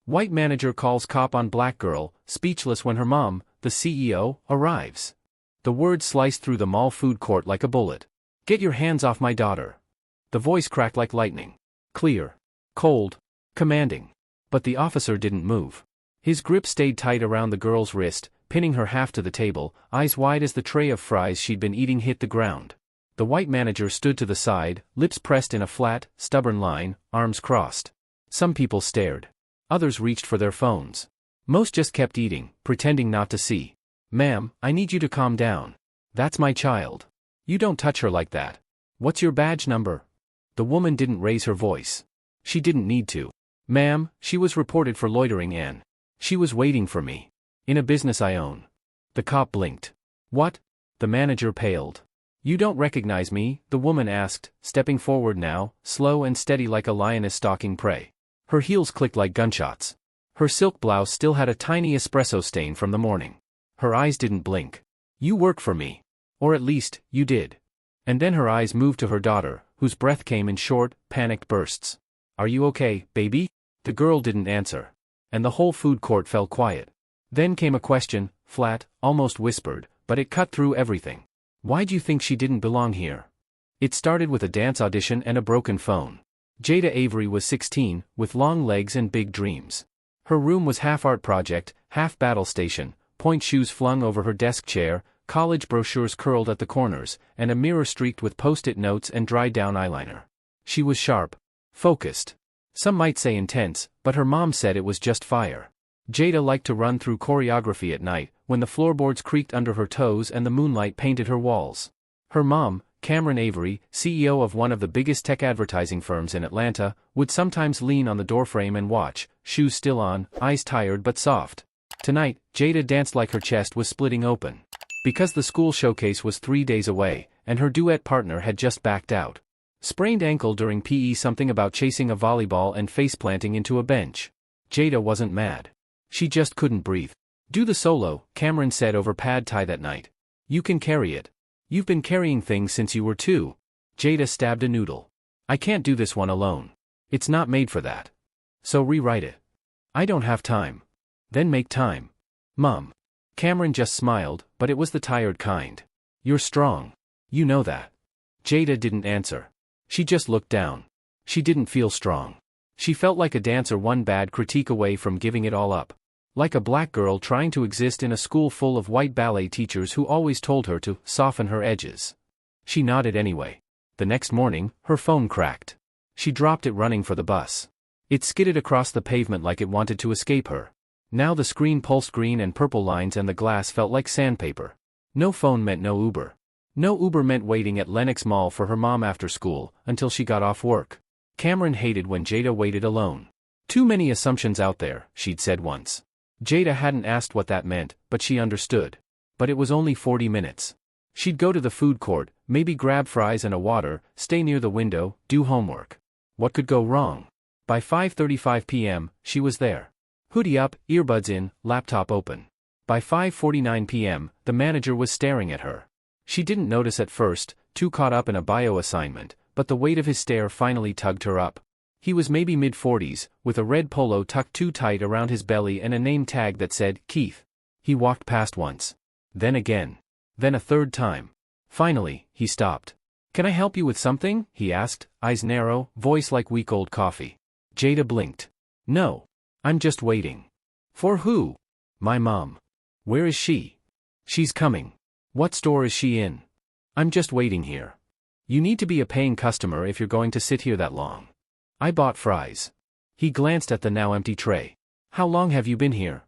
White manager calls cop on black girl, speechless when her mom, the CEO, arrives. The words sliced through the mall food court like a bullet. Get your hands off my daughter. The voice cracked like lightning. Clear. Cold. Commanding. But the officer didn't move. His grip stayed tight around the girl's wrist, pinning her half to the table, eyes wide as the tray of fries she'd been eating hit the ground. The white manager stood to the side, lips pressed in a flat, stubborn line, arms crossed. Some people stared. Others reached for their phones. Most just kept eating, pretending not to see. Ma'am, I need you to calm down. That's my child. You don't touch her like that. What's your badge number? The woman didn't raise her voice. She didn't need to. Ma'am, she was reported for loitering and she was waiting for me. In a business I own. The cop blinked. What? The manager paled. You don't recognize me? The woman asked, stepping forward now, slow and steady like a lioness stalking prey. Her heels clicked like gunshots. Her silk blouse still had a tiny espresso stain from the morning. Her eyes didn't blink. You work for me. Or at least, you did. And then her eyes moved to her daughter, whose breath came in short, panicked bursts. Are you okay, baby? The girl didn't answer. And the whole food court fell quiet. Then came a question, flat, almost whispered, but it cut through everything. Why'd you think she didn't belong here? It started with a dance audition and a broken phone. Jada Avery was 16, with long legs and big dreams. Her room was half art project, half battle station, point shoes flung over her desk chair, college brochures curled at the corners, and a mirror streaked with post-it notes and dried-down eyeliner. She was sharp. Focused. Some might say intense, but her mom said it was just fire. Jada liked to run through choreography at night, when the floorboards creaked under her toes and the moonlight painted her walls. Her mom, Cameron Avery, CEO of one of the biggest tech advertising firms in Atlanta, would sometimes lean on the doorframe and watch, shoes still on, eyes tired but soft. Tonight, Jada danced like her chest was splitting open. Because the school showcase was 3 days away, and her duet partner had just backed out. Sprained ankle during PE, something about chasing a volleyball and face-planting into a bench. Jada wasn't mad. She just couldn't breathe. Do the solo, Cameron said over pad thai that night. You can carry it. You've been carrying things since you were 2. Jada stabbed a noodle. I can't do this one alone. It's not made for that. So rewrite it. I don't have time. Then make time. Mom. Cameron just smiled, but it was the tired kind. You're strong. You know that. Jada didn't answer. She just looked down. She didn't feel strong. She felt like a dancer one bad critique away from giving it all up. Like a black girl trying to exist in a school full of white ballet teachers who always told her to soften her edges. She nodded anyway. The next morning, her phone cracked. She dropped it running for the bus. It skidded across the pavement like it wanted to escape her. Now the screen pulsed green and purple lines and the glass felt like sandpaper. No phone meant no Uber. No Uber meant waiting at Lenox Mall for her mom after school, until she got off work. Cameron hated when Jada waited alone. Too many assumptions out there, she'd said once. Jada hadn't asked what that meant, but she understood. But it was only 40 minutes. She'd go to the food court, maybe grab fries and a water, stay near the window, do homework. What could go wrong? By 5:35 p.m., she was there. Hoodie up, earbuds in, laptop open. By 5:49 p.m., the manager was staring at her. She didn't notice at first, too caught up in a bio assignment, but the weight of his stare finally tugged her up. He was maybe mid-40s, with a red polo tucked too tight around his belly and a name tag that said, Keith. He walked past once. Then again. Then a third time. Finally, he stopped. Can I help you with something? He asked, eyes narrow, voice like week-old coffee. Jada blinked. No. I'm just waiting. For who? My mom. Where is she? She's coming. What store is she in? I'm just waiting here. You need to be a paying customer if you're going to sit here that long. I bought fries. He glanced at the now empty tray. How long have you been here?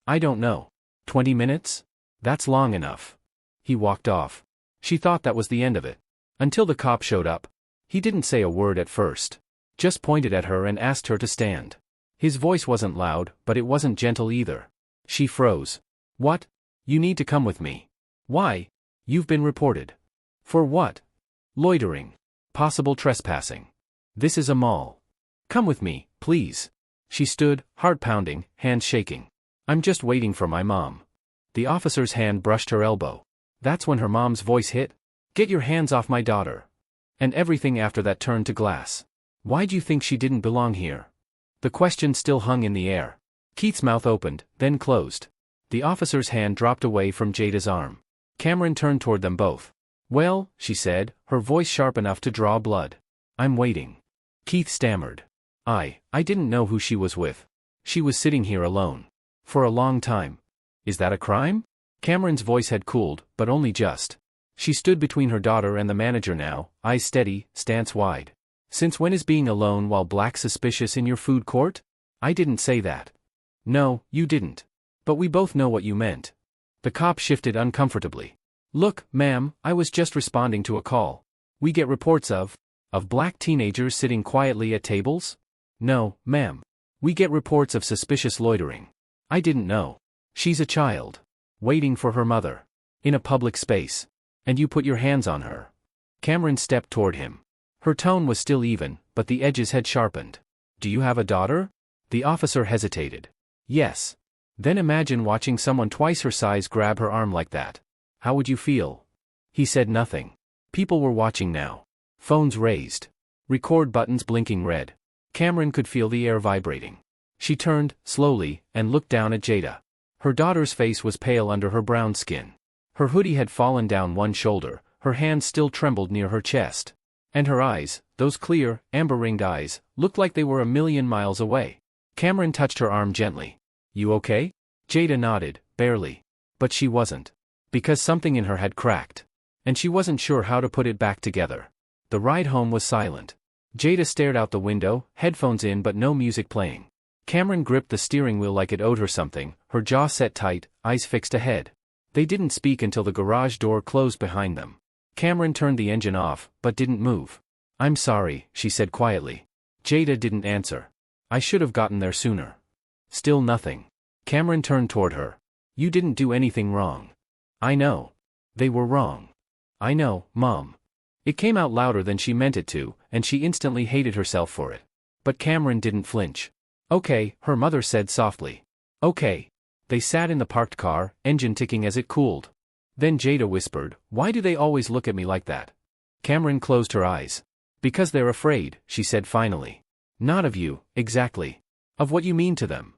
I don't know. 20 minutes? That's long enough. He walked off. She thought that was the end of it. Until the cop showed up. He didn't say a word at first. Just pointed at her and asked her to stand. His voice wasn't loud, but it wasn't gentle either. She froze. What? You need to come with me. Why? You've been reported. For what? Loitering. Possible trespassing. This is a mall. Come with me, please. She stood, heart pounding, hands shaking. I'm just waiting for my mom. The officer's hand brushed her elbow. That's when her mom's voice hit. Get your hands off my daughter. And everything after that turned to glass. Why'd you think she didn't belong here? The question still hung in the air. Keith's mouth opened, then closed. The officer's hand dropped away from Jada's arm. Cameron turned toward them both. "Well," she said, her voice sharp enough to draw blood. "I'm waiting." Keith stammered. I didn't know who she was with. She was sitting here alone. For a long time. Is that a crime?" Cameron's voice had cooled, but only just. She stood between her daughter and the manager now, eyes steady, stance wide. "Since when is being alone while black suspicious in your food court?" "I didn't say that." "No, you didn't. But we both know what you meant." The cop shifted uncomfortably. "Look, ma'am, I was just responding to a call. We get reports of black teenagers sitting quietly at tables?" "No, ma'am. We get reports of suspicious loitering. I didn't know. She's a child. Waiting for her mother. In a public space. And you put your hands on her." Cameron stepped toward him. Her tone was still even, but the edges had sharpened. "Do you have a daughter?" The officer hesitated. "Yes." "Then imagine watching someone twice her size grab her arm like that. How would you feel?" He said nothing. People were watching now. Phones raised. Record buttons blinking red. Cameron could feel the air vibrating. She turned, slowly, and looked down at Jada. Her daughter's face was pale under her brown skin. Her hoodie had fallen down one shoulder, her hands still trembled near her chest. And her eyes, those clear, amber-ringed eyes, looked like they were a million miles away. Cameron touched her arm gently. "You okay?" Jada nodded, barely. But she wasn't. Because something in her had cracked. And she wasn't sure how to put it back together. The ride home was silent. Jada stared out the window, headphones in but no music playing. Cameron gripped the steering wheel like it owed her something, her jaw set tight, eyes fixed ahead. They didn't speak until the garage door closed behind them. Cameron turned the engine off, but didn't move. "I'm sorry," she said quietly. Jada didn't answer. "I should have gotten there sooner." Still nothing. Cameron turned toward her. "You didn't do anything wrong." "I know. They were wrong." "I know, Mom." It came out louder than she meant it to, and she instantly hated herself for it. But Cameron didn't flinch. "Okay," her mother said softly. "Okay." They sat in the parked car, engine ticking as it cooled. Then Jada whispered, "Why do they always look at me like that?" Cameron closed her eyes. "Because they're afraid," she said finally. "Not of you, exactly. Of what you mean to them."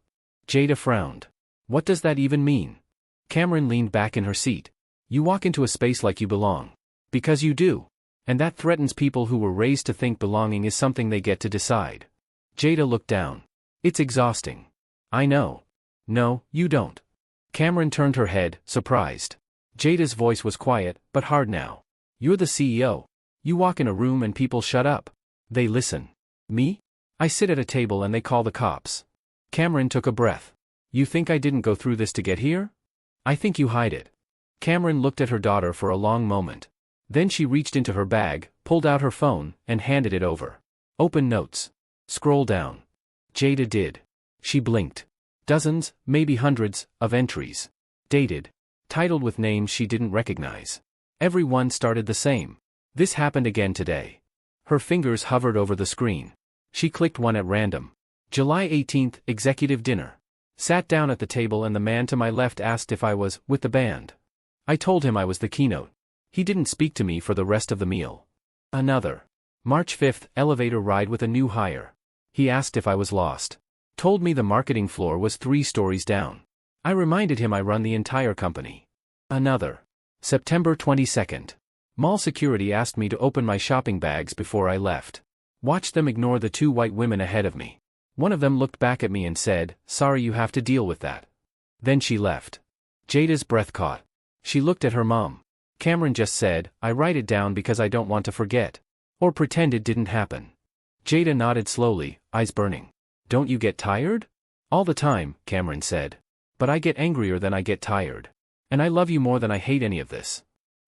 Jada frowned. "What does that even mean?" Cameron leaned back in her seat. "You walk into a space like you belong. Because you do. And that threatens people who were raised to think belonging is something they get to decide." Jada looked down. "It's exhausting." "I know." "No, you don't." Cameron turned her head, surprised. Jada's voice was quiet, but hard now. "You're the CEO. You walk in a room and people shut up. They listen. Me? I sit at a table and they call the cops." Cameron took a breath. "You think I didn't go through this to get here? I think you hide it." Cameron looked at her daughter for a long moment. Then she reached into her bag, pulled out her phone, and handed it over. "Open notes. Scroll down." Jada did. She blinked. Dozens, maybe hundreds, of entries. Dated. Titled with names she didn't recognize. Every one started the same. "This happened again today." Her fingers hovered over the screen. She clicked one at random. "July 18th, executive dinner. Sat down at the table and the man to my left asked if I was with the band. I told him I was the keynote. He didn't speak to me for the rest of the meal." Another. "March 5th, elevator ride with a new hire. He asked if I was lost. Told me the marketing floor was 3 stories down. I reminded him I run the entire company." Another. September 22nd. Mall security asked me to open my shopping bags before I left. Watched them ignore the 2 white women ahead of me. One of them looked back at me and said, "Sorry you have to deal with that." Then she left. Jada's breath caught. She looked at her mom. Cameron just said, "I write it down because I don't want to forget. Or pretend it didn't happen." Jada nodded slowly, eyes burning. "Don't you get tired?" "All the time," Cameron said. "But I get angrier than I get tired. And I love you more than I hate any of this."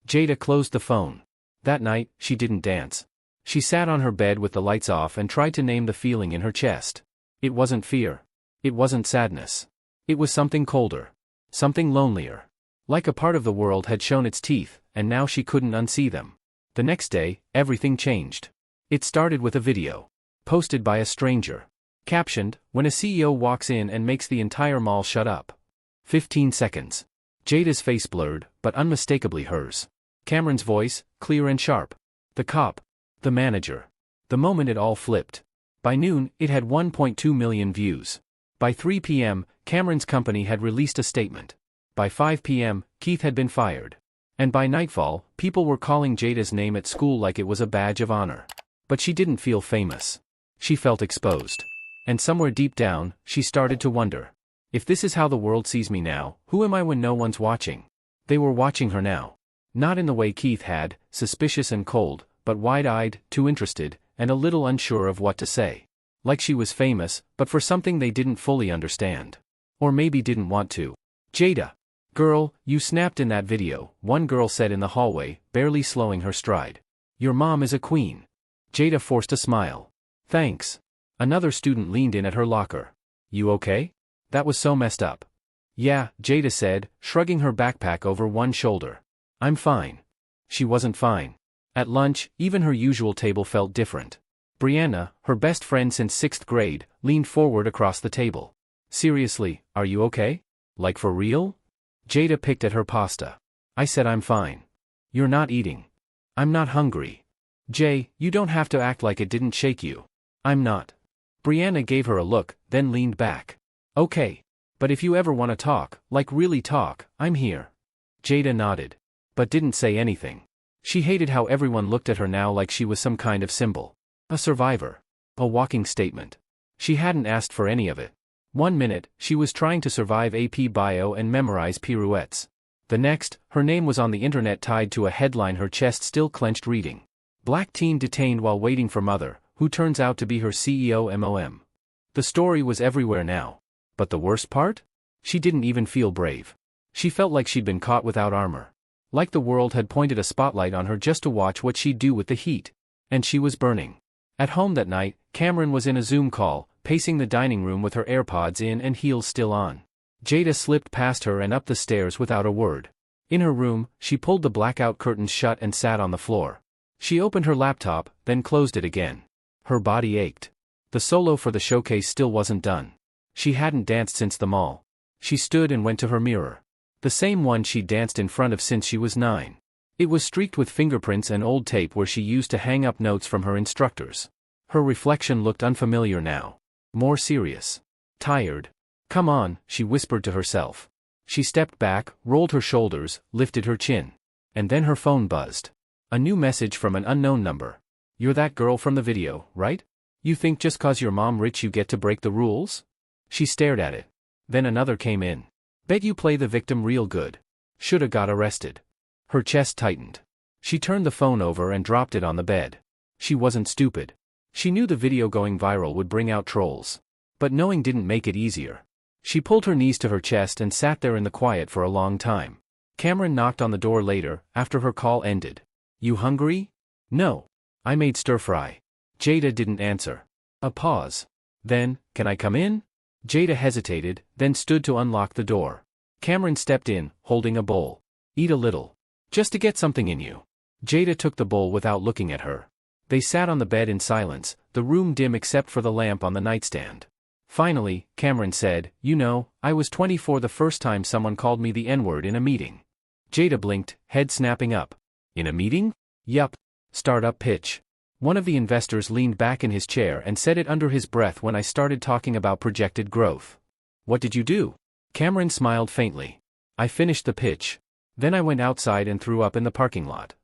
Jada closed the phone. That night, she didn't dance. She sat on her bed with the lights off and tried to name the feeling in her chest. It wasn't fear. It wasn't sadness. It was something colder. Something lonelier. Like a part of the world had shown its teeth, and now she couldn't unsee them. The next day, everything changed. It started with a video. Posted by a stranger. Captioned, "When a CEO walks in and makes the entire mall shut up." 15 seconds. Jada's face blurred, but unmistakably hers. Cameron's voice, clear and sharp. The cop. The manager. The moment it all flipped. By noon, it had 1.2 million views. By 3 p.m., Cameron's company had released a statement. By 5 p.m., Keith had been fired. And by nightfall, people were calling Jada's name at school like it was a badge of honor. But she didn't feel famous. She felt exposed. And somewhere deep down, she started to wonder. If this is how the world sees me now, who am I when no one's watching? They were watching her now. Not in the way Keith had, suspicious and cold, but wide-eyed, too interested, and a little unsure of what to say. Like she was famous, but for something they didn't fully understand. Or maybe didn't want to. Jada. Girl, you snapped in that video, one girl said in the hallway, barely slowing her stride. Your mom is a queen. Jada forced a smile. Thanks. Another student leaned in at her locker. You okay? That was so messed up. Yeah, Jada said, shrugging her backpack over one shoulder. I'm fine. She wasn't fine. At lunch, even her usual table felt different. Brianna, her best friend since 6th grade, leaned forward across the table. Seriously, are you okay? Like for real? Jada picked at her pasta. I said I'm fine. You're not eating. I'm not hungry. Jay, you don't have to act like it didn't shake you. I'm not. Brianna gave her a look, then leaned back. Okay. But if you ever want to talk, like really talk, I'm here. Jada nodded. But didn't say anything. She hated how everyone looked at her now like she was some kind of symbol. A survivor. A walking statement. She hadn't asked for any of it. 1 minute, she was trying to survive AP Bio and memorize pirouettes. The next, her name was on the internet tied to a headline her chest still clenched reading. Black teen detained while waiting for mother, who turns out to be her CEO MOM. The story was everywhere now. But the worst part? She didn't even feel brave. She felt like she'd been caught without armor. Like the world had pointed a spotlight on her just to watch what she'd do with the heat. And she was burning. At home that night, Cameron was in a Zoom call, pacing the dining room with her AirPods in and heels still on. Jada slipped past her and up the stairs without a word. In her room, she pulled the blackout curtains shut and sat on the floor. She opened her laptop, then closed it again. Her body ached. The solo for the showcase still wasn't done. She hadn't danced since the mall. She stood and went to her mirror. The same one she'd danced in front of since she was 9. It was streaked with fingerprints and old tape where she used to hang up notes from her instructors. Her reflection looked unfamiliar now. More serious. Tired. Come on, she whispered to herself. She stepped back, rolled her shoulders, lifted her chin. And then her phone buzzed. A new message from an unknown number. You're that girl from the video, right? You think just 'cause your mom rich you get to break the rules? She stared at it. Then another came in. Bet you play the victim real good. Shoulda got arrested. Her chest tightened. She turned the phone over and dropped it on the bed. She wasn't stupid. She knew the video going viral would bring out trolls. But knowing didn't make it easier. She pulled her knees to her chest and sat there in the quiet for a long time. Cameron knocked on the door later, after her call ended. You hungry? No. I made stir-fry. Jada didn't answer. A pause. Then, can I come in? Jada hesitated, then stood to unlock the door. Cameron stepped in, holding a bowl. Eat a little. Just to get something in you. Jada took the bowl without looking at her. They sat on the bed in silence, the room dim except for the lamp on the nightstand. Finally, Cameron said, You know, I was 24 the first time someone called me the N-word in a meeting. Jada blinked, head snapping up. In a meeting? Yup. Startup pitch. One of the investors leaned back in his chair and said it under his breath when I started talking about projected growth. What did you do? Cameron smiled faintly. I finished the pitch. Then I went outside and threw up in the parking lot.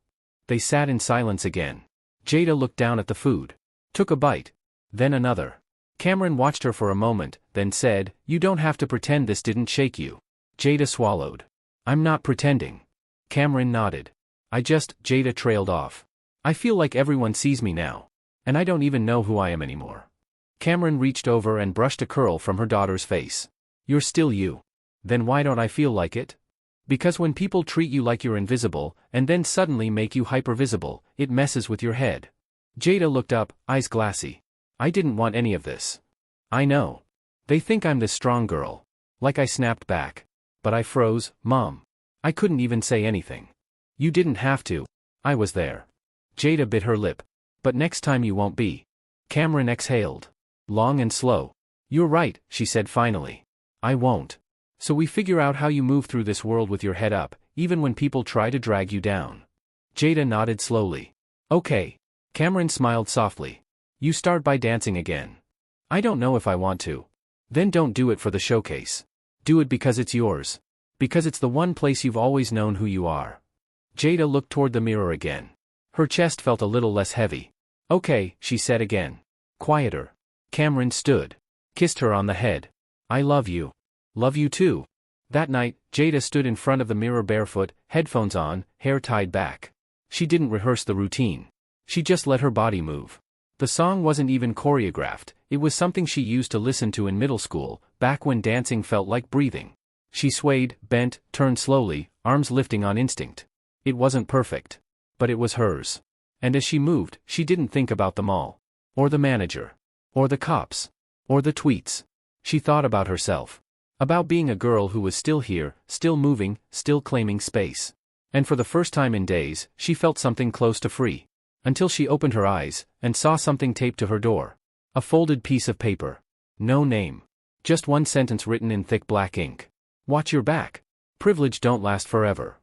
They sat in silence again. Jada looked down at the food. Took a bite. Then another. Cameron watched her for a moment, then said, You don't have to pretend this didn't shake you. Jada swallowed. I'm not pretending. Cameron nodded. Jada trailed off. I feel like everyone sees me now. And I don't even know who I am anymore. Cameron reached over and brushed a curl from her daughter's face. You're still you. Then why don't I feel like it? Because when people treat you like you're invisible, and then suddenly make you hypervisible, it messes with your head. Jada looked up, eyes glassy. I didn't want any of this. I know. They think I'm this strong girl. Like I snapped back. But I froze, Mom. I couldn't even say anything. You didn't have to. I was there. Jada bit her lip. But next time you won't be. Cameron exhaled. Long and slow. You're right, she said finally. I won't. So we figure out how you move through this world with your head up, even when people try to drag you down. Jada nodded slowly. Okay. Cameron smiled softly. You start by dancing again. I don't know if I want to. Then don't do it for the showcase. Do it because it's yours. Because it's the one place you've always known who you are. Jada looked toward the mirror again. Her chest felt a little less heavy. Okay, she said again. Quieter. Cameron stood. Kissed her on the head. I love you. Love you too. That night, Jada stood in front of the mirror barefoot, headphones on, hair tied back. She didn't rehearse the routine. She just let her body move. The song wasn't even choreographed, it was something she used to listen to in middle school, back when dancing felt like breathing. She swayed, bent, turned slowly, arms lifting on instinct. It wasn't perfect. But it was hers. And as she moved, she didn't think about them all. Or the manager. Or the cops. Or the tweets. She thought about herself. About being a girl who was still here, still moving, still claiming space. And for the first time in days, she felt something close to free. Until she opened her eyes, and saw something taped to her door. A folded piece of paper. No name. Just one sentence written in thick black ink. Watch your back. Privilege don't last forever.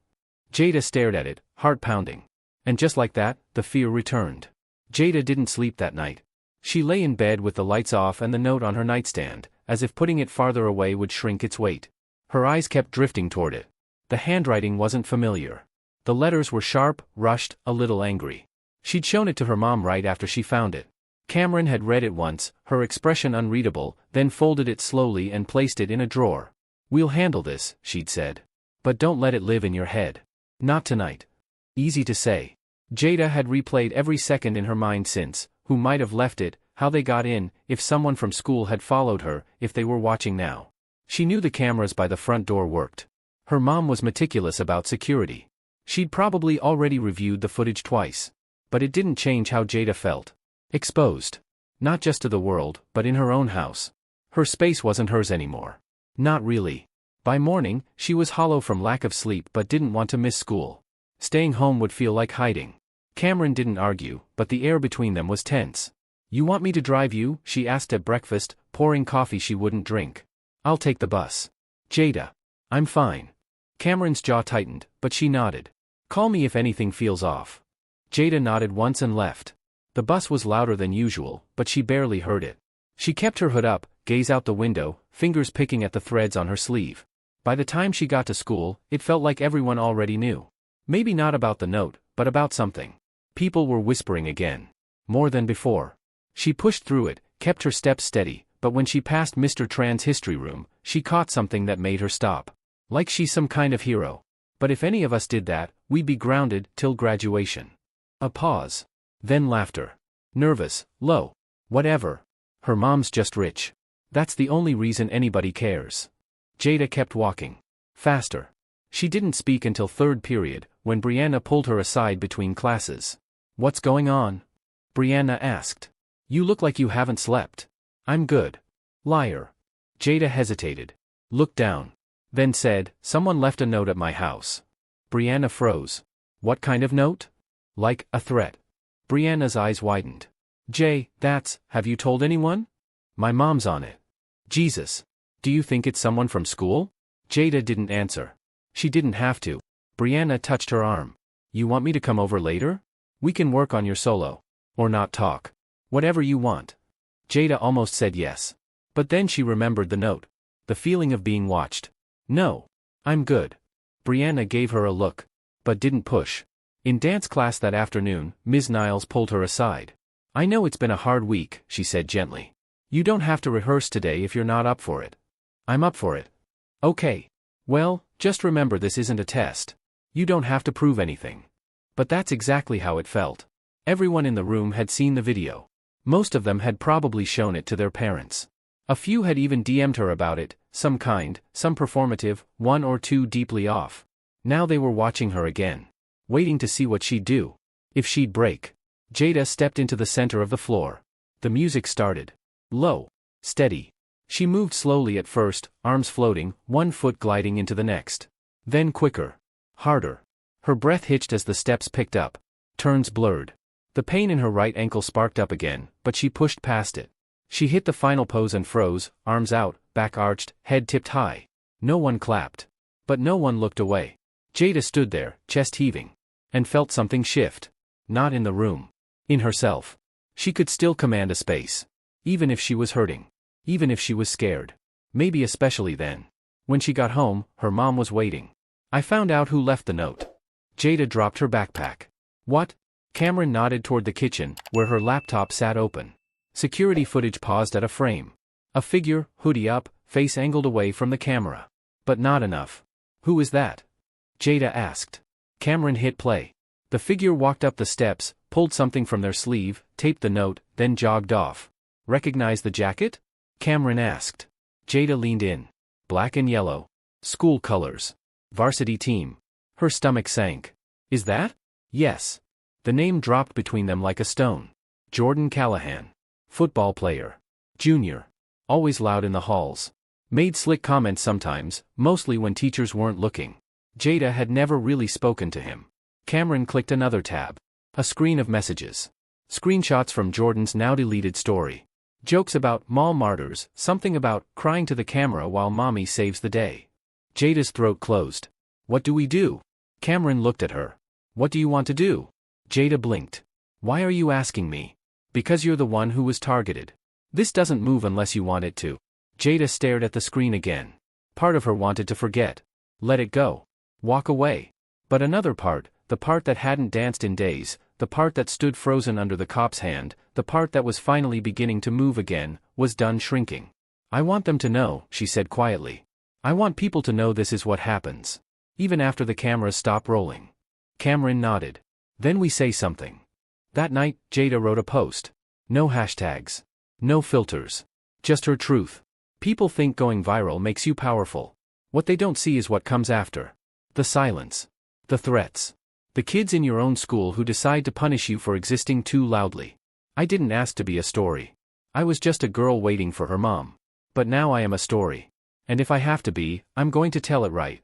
Jada stared at it, heart pounding. And just like that, the fear returned. Jada didn't sleep that night. She lay in bed with the lights off and the note on her nightstand, as if putting it farther away would shrink its weight. Her eyes kept drifting toward it. The handwriting wasn't familiar. The letters were sharp, rushed, a little angry. She'd shown it to her mom right after she found it. Cameron had read it once, her expression unreadable, then folded it slowly and placed it in a drawer. We'll handle this, she'd said. But don't let it live in your head. Not tonight. Easy to say. Jada had replayed every second in her mind since, who might have left it, how they got in, if someone from school had followed her, if they were watching now. She knew the cameras by the front door worked. Her mom was meticulous about security. She'd probably already reviewed the footage twice. But it didn't change how Jada felt. Exposed. Not just to the world, but in her own house. Her space wasn't hers anymore. Not really. By morning, she was hollow from lack of sleep but didn't want to miss school. Staying home would feel like hiding. Cameron didn't argue, but the air between them was tense. You want me to drive you? She asked at breakfast, pouring coffee she wouldn't drink. I'll take the bus. Jada. I'm fine. Cameron's jaw tightened, but she nodded. Call me if anything feels off. Jada nodded once and left. The bus was louder than usual, but she barely heard it. She kept her hood up, gaze out the window, fingers picking at the threads on her sleeve. By the time she got to school, it felt like everyone already knew. Maybe not about the note, but about something. People were whispering again. More than before. She pushed through it, kept her steps steady, but when she passed Mr. Tran's history room, she caught something that made her stop. Like she's some kind of hero. But if any of us did that, we'd be grounded till graduation. A pause. Then laughter. Nervous, low. Whatever. Her mom's just rich. That's the only reason anybody cares. Jada kept walking. Faster. She didn't speak until third period, when Brianna pulled her aside between classes. What's going on? Brianna asked. You look like you haven't slept. I'm good. Liar. Jada hesitated. Looked down. Then said, someone left a note at my house. Brianna froze. What kind of note? Like, a threat. Brianna's eyes widened. Have you told anyone? My mom's on it. Jesus. Do you think it's someone from school? Jada didn't answer. She didn't have to. Brianna touched her arm. You want me to come over later? We can work on your solo. Or not talk. Whatever you want. Jada almost said yes. But then she remembered the note. The feeling of being watched. No. I'm good. Brianna gave her a look. But didn't push. In dance class that afternoon, Ms. Niles pulled her aside. I know it's been a hard week, she said gently. You don't have to rehearse today if you're not up for it. I'm up for it. Okay. Well, just remember this isn't a test. You don't have to prove anything. But that's exactly how it felt. Everyone in the room had seen the video. Most of them had probably shown it to their parents. A few had even DM'd her about it, some kind, some performative, one or two deeply off. Now they were watching her again. Waiting to see what she'd do. If she'd break. Jada stepped into the center of the floor. The music started. Low. Steady. She moved slowly at first, arms floating, one foot gliding into the next. Then quicker. Harder. Her breath hitched as the steps picked up. Turns blurred. The pain in her right ankle sparked up again, but she pushed past it. She hit the final pose and froze, arms out, back arched, head tipped high. No one clapped. But no one looked away. Jada stood there, chest heaving. And felt something shift. Not in the room. In herself. She could still command a space. Even if she was hurting. Even if she was scared. Maybe especially then. When she got home, her mom was waiting. I found out who left the note. Jada dropped her backpack. What? Cameron nodded toward the kitchen, where her laptop sat open. Security footage paused at a frame. A figure, hoodie up, face angled away from the camera. But not enough. Who is that? Jada asked. Cameron hit play. The figure walked up the steps, pulled something from their sleeve, taped the note, then jogged off. Recognize the jacket? Cameron asked. Jada leaned in. Black and yellow. School colors. Varsity team. Her stomach sank. Is that? Yes. The name dropped between them like a stone. Jordan Callahan. Football player. Junior. Always loud in the halls. Made slick comments sometimes, mostly when teachers weren't looking. Jada had never really spoken to him. Cameron clicked another tab. A screen of messages. Screenshots from Jordan's now-deleted story. Jokes about mall martyrs, something about crying to the camera while mommy saves the day. Jada's throat closed. What do we do? Cameron looked at her. What do you want to do? Jada blinked. Why are you asking me? Because you're the one who was targeted. This doesn't move unless you want it to. Jada stared at the screen again. Part of her wanted to forget. Let it go. Walk away. But another part, the part that hadn't danced in days, the part that stood frozen under the cop's hand, the part that was finally beginning to move again, was done shrinking. I want them to know, she said quietly. I want people to know this is what happens. Even after the cameras stop rolling. Cameron nodded. Then we say something. That night, Jada wrote a post. No hashtags. No filters. Just her truth. People think going viral makes you powerful. What they don't see is what comes after. The silence. The threats. The kids in your own school who decide to punish you for existing too loudly. I didn't ask to be a story. I was just a girl waiting for her mom. But now I am a story. And if I have to be, I'm going to tell it right.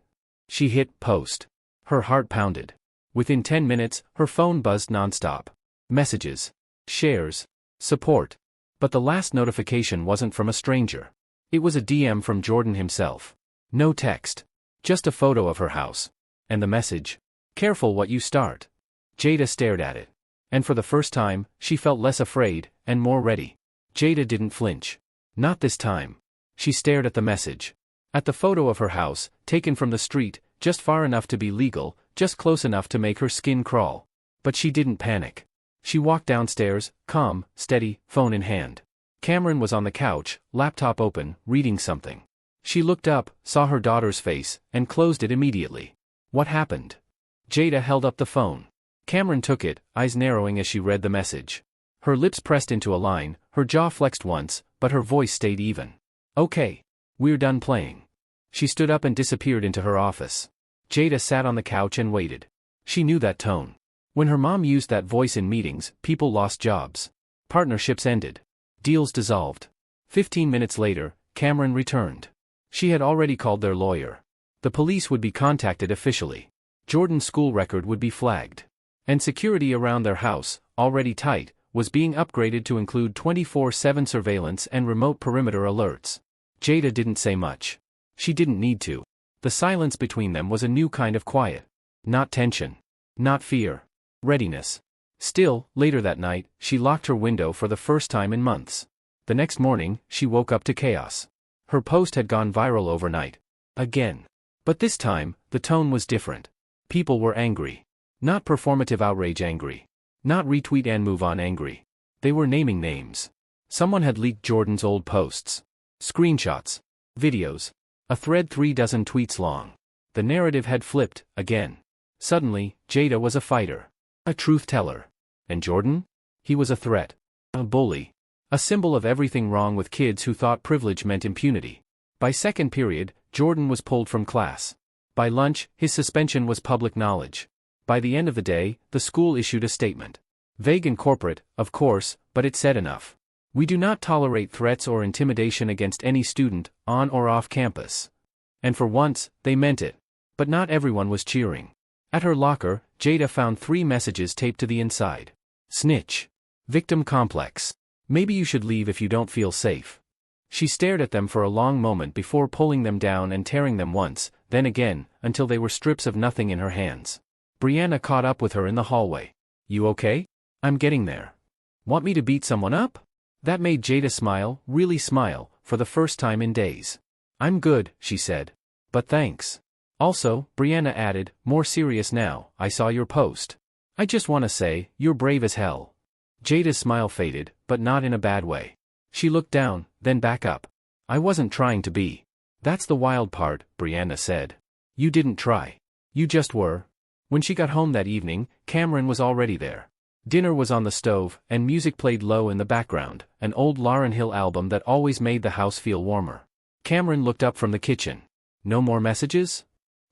She hit post. Her heart pounded. Within 10 minutes, her phone buzzed nonstop. Messages. Shares. Support. But the last notification wasn't from a stranger. It was a DM from Jordan himself. No text. Just a photo of her house. And the message. Careful what you start. Jada stared at it. And for the first time, she felt less afraid, and more ready. Jada didn't flinch. Not this time. She stared at the message. At the photo of her house, taken from the street, just far enough to be legal, just close enough to make her skin crawl. But she didn't panic. She walked downstairs, calm, steady, phone in hand. Cameron was on the couch, laptop open, reading something. She looked up, saw her daughter's face, and closed it immediately. What happened? Jada held up the phone. Cameron took it, eyes narrowing as she read the message. Her lips pressed into a line, her jaw flexed once, but her voice stayed even. Okay. We're done playing. She stood up and disappeared into her office. Jada sat on the couch and waited. She knew that tone. When her mom used that voice in meetings, people lost jobs. Partnerships ended. Deals dissolved. 15 minutes later, Cameron returned. She had already called their lawyer. The police would be contacted officially. Jordan's school record would be flagged. And security around their house, already tight, was being upgraded to include 24/7 surveillance and remote perimeter alerts. Jada didn't say much. She didn't need to. The silence between them was a new kind of quiet. Not tension. Not fear. Readiness. Still, later that night, she locked her window for the first time in months. The next morning, she woke up to chaos. Her post had gone viral overnight. Again. But this time, the tone was different. People were angry. Not performative outrage angry. Not retweet and move on angry. They were naming names. Someone had leaked Jordan's old posts. Screenshots. Videos. A thread 36 tweets long. The narrative had flipped, again. Suddenly, Jada was a fighter. A truth teller. And Jordan? He was a threat. A bully. A symbol of everything wrong with kids who thought privilege meant impunity. By second period, Jordan was pulled from class. By lunch, his suspension was public knowledge. By the end of the day, the school issued a statement. Vague and corporate, of course, but it said enough. We do not tolerate threats or intimidation against any student, on or off campus. And for once, they meant it. But not everyone was cheering. At her locker, Jada found 3 messages taped to the inside. Snitch. Victim complex. Maybe you should leave if you don't feel safe. She stared at them for a long moment before pulling them down and tearing them once, then again, until they were strips of nothing in her hands. Brianna caught up with her in the hallway. You okay? I'm getting there. Want me to beat someone up? That made Jada smile, really smile, for the first time in days. "I'm good," she said. "But thanks." "Also," Brianna added, more serious now, "I saw your post. I just want to say, you're brave as hell." Jada's smile faded, but not in a bad way. She looked down, then back up. "I wasn't trying to be." "That's the wild part," Brianna said. "You didn't try. You just were." When she got home that evening, Cameron was already there. Dinner was on the stove, and music played low in the background, an old Lauryn Hill album that always made the house feel warmer. Cameron looked up from the kitchen. "No more messages?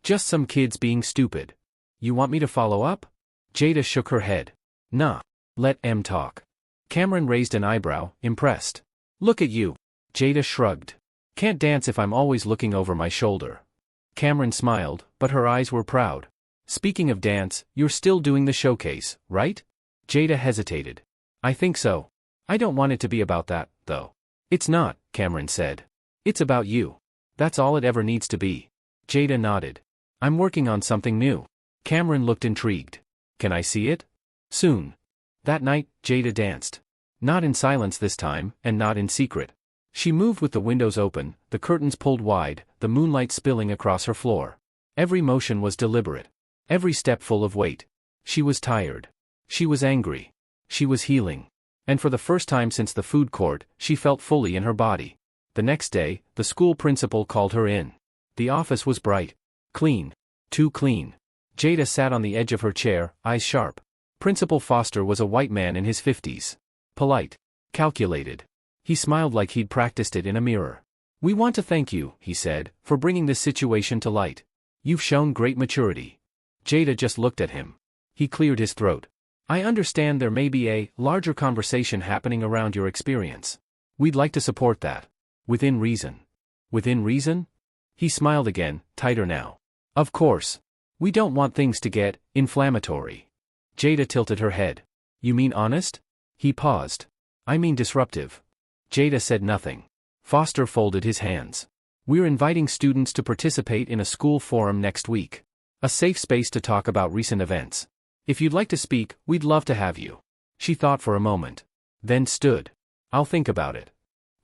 Just some kids being stupid. You want me to follow up?" Jada shook her head. "Nah. Let M talk." Cameron raised an eyebrow, impressed. "Look at you." Jada shrugged. "Can't dance if I'm always looking over my shoulder." Cameron smiled, but her eyes were proud. "Speaking of dance, you're still doing the showcase, right?" Jada hesitated. "I think so. I don't want it to be about that, though." "It's not," Cameron said. "It's about you. That's all it ever needs to be." Jada nodded. "I'm working on something new." Cameron looked intrigued. "Can I see it?" "Soon." That night, Jada danced. Not in silence this time, and not in secret. She moved with the windows open, the curtains pulled wide, the moonlight spilling across her floor. Every motion was deliberate. Every step full of weight. She was tired. She was angry. She was healing. And for the first time since the food court, she felt fully in her body. The next day, the school principal called her in. The office was bright. Clean. Too clean. Jada sat on the edge of her chair, eyes sharp. Principal Foster was a white man in his 50s. Polite. Calculated. He smiled like he'd practiced it in a mirror. "We want to thank you," he said, "for bringing this situation to light. You've shown great maturity." Jada just looked at him. He cleared his throat. "I understand there may be a larger conversation happening around your experience. We'd like to support that. Within reason." "Within reason?" He smiled again, tighter now. "Of course. We don't want things to get inflammatory." Jada tilted her head. "You mean honest?" He paused. "I mean disruptive." Jada said nothing. Foster folded his hands. "We're inviting students to participate in a school forum next week. A safe space to talk about recent events. If you'd like to speak, we'd love to have you." She thought for a moment. Then stood. "I'll think about it."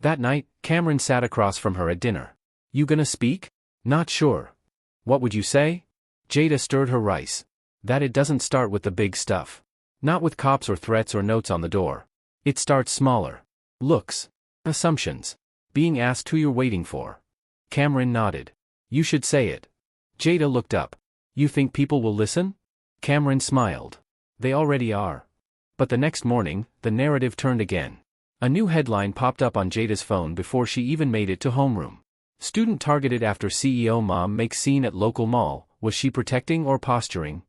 That night, Cameron sat across from her at dinner. "You gonna speak?" "Not sure." "What would you say?" Jada stirred her rice. "That it doesn't start with the big stuff. Not with cops or threats or notes on the door. It starts smaller. Looks. Assumptions. Being asked who you're waiting for." Cameron nodded. "You should say it." Jada looked up. "You think people will listen?" Cameron smiled. "They already are." But the next morning, the narrative turned again. A new headline popped up on Jada's phone before she even made it to homeroom. "Student targeted after CEO mom makes scene at local mall, was she protecting or posturing?"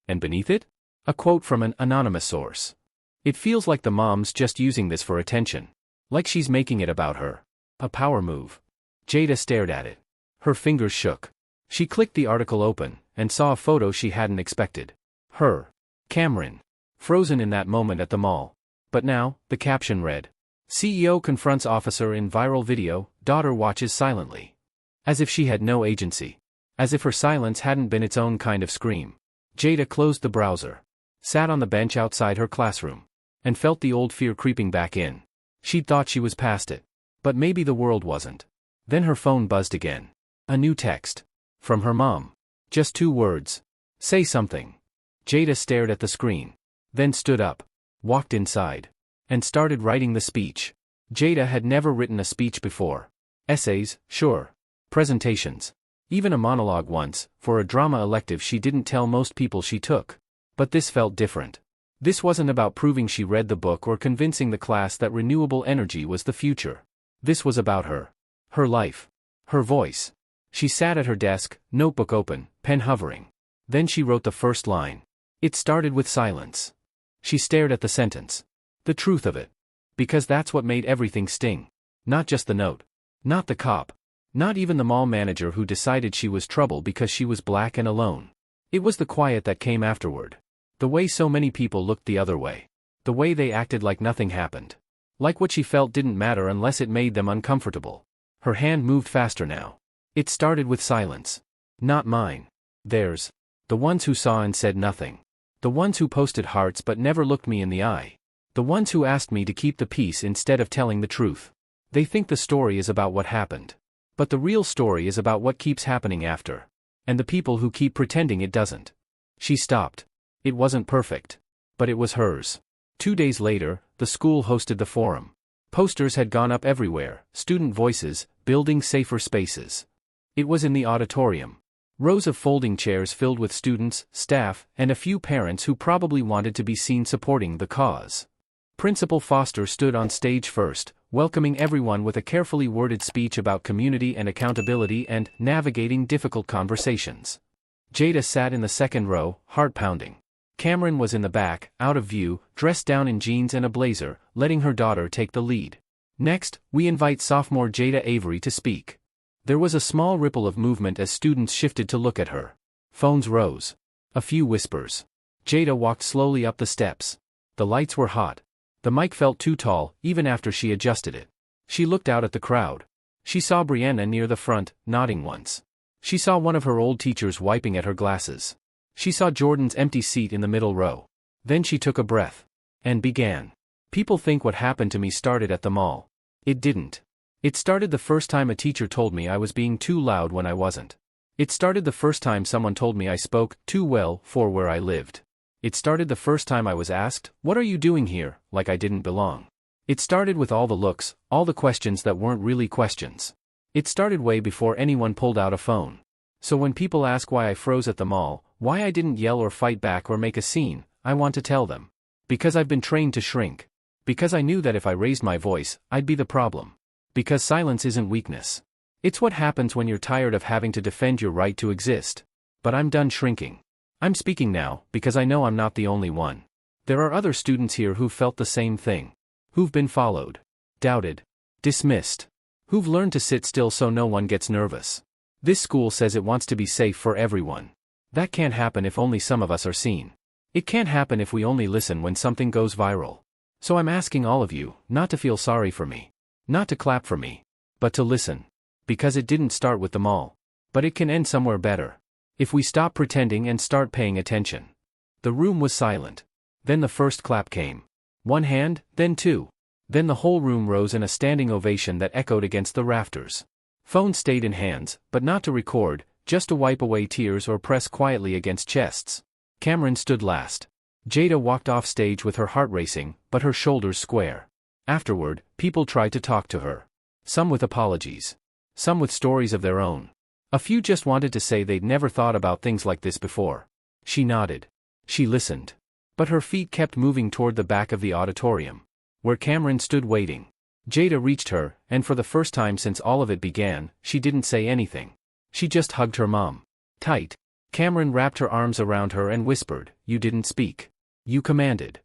And beneath it? A quote from an anonymous source. "It feels like the mom's just using this for attention. Like she's making it about her. A power move." Jada stared at it. Her fingers shook. She clicked the article open, and saw a photo she hadn't expected. Her. Cameron. Frozen in that moment at the mall. But now, the caption read, "CEO confronts officer in viral video, daughter watches silently." As if she had no agency. As if her silence hadn't been its own kind of scream. Jada closed the browser. Sat on the bench outside her classroom. And felt the old fear creeping back in. She'd thought she was past it. But maybe the world wasn't. Then her phone buzzed again. A new text. From her mom. Just 2 words. "Say something." Jada stared at the screen. Then stood up. Walked inside. And started writing the speech. Jada had never written a speech before. Essays, sure. Presentations. Even a monologue once, for a drama elective she didn't tell most people she took. But this felt different. This wasn't about proving she read the book or convincing the class that renewable energy was the future. This was about her. Her life. Her voice. She sat at her desk, notebook open, pen hovering. Then she wrote the first line. It started with silence. She stared at the sentence. The truth of it. Because that's what made everything sting. Not just the note. Not the cop. Not even the mall manager who decided she was trouble because she was black and alone. It was the quiet that came afterward. The way so many people looked the other way. The way they acted like nothing happened. Like what she felt didn't matter unless it made them uncomfortable. Her hand moved faster now. It started with silence. Not mine. Theirs. The ones who saw and said nothing. The ones who posted hearts but never looked me in the eye. The ones who asked me to keep the peace instead of telling the truth. They think the story is about what happened. But the real story is about what keeps happening after. And the people who keep pretending it doesn't. She stopped. It wasn't perfect. But it was hers. 2 days later, the school hosted the forum. Posters had gone up everywhere, student voices, building safer spaces. It was in the auditorium. Rows of folding chairs filled with students, staff, and a few parents who probably wanted to be seen supporting the cause. Principal Foster stood on stage first, welcoming everyone with a carefully worded speech about community and accountability and navigating difficult conversations. Jada sat in the second row, heart pounding. Cameron was in the back, out of view, dressed down in jeans and a blazer, letting her daughter take the lead. Next, we invite sophomore Jada Avery to speak. There was a small ripple of movement as students shifted to look at her. Phones rose. A few whispers. Jada walked slowly up the steps. The lights were hot. The mic felt too tall, even after she adjusted it. She looked out at the crowd. She saw Brianna near the front, nodding once. She saw one of her old teachers wiping at her glasses. She saw Jordan's empty seat in the middle row. Then she took a breath. And began. People think what happened to me started at the mall. It didn't. It started the first time a teacher told me I was being too loud when I wasn't. It started the first time someone told me I spoke too well for where I lived. It started the first time I was asked, "What are you doing here?" like I didn't belong. It started with all the looks, all the questions that weren't really questions. It started way before anyone pulled out a phone. So when people ask why I froze at the mall, why I didn't yell or fight back or make a scene, I want to tell them. Because I've been trained to shrink. Because I knew that if I raised my voice, I'd be the problem. Because silence isn't weakness. It's what happens when you're tired of having to defend your right to exist. But I'm done shrinking. I'm speaking now, because I know I'm not the only one. There are other students here who've felt the same thing. Who've been followed. Doubted. Dismissed. Who've learned to sit still so no one gets nervous. This school says it wants to be safe for everyone. That can't happen if only some of us are seen. It can't happen if we only listen when something goes viral. So I'm asking all of you, not to feel sorry for me. Not to clap for me. But to listen. Because it didn't start with the mall. But it can end somewhere better. If we stop pretending and start paying attention. The room was silent. Then the first clap came. One hand, then two. Then the whole room rose in a standing ovation that echoed against the rafters. Phones stayed in hands, but not to record, just to wipe away tears or press quietly against chests. Cameron stood last. Jada walked off stage with her heart racing, but her shoulders square. Afterward, people tried to talk to her. Some with apologies. Some with stories of their own. A few just wanted to say they'd never thought about things like this before. She nodded. She listened. But her feet kept moving toward the back of the auditorium. Where Cameron stood waiting. Jada reached her, and for the first time since all of it began, she didn't say anything. She just hugged her mom. Tight. Cameron wrapped her arms around her and whispered, "You didn't speak. You commanded."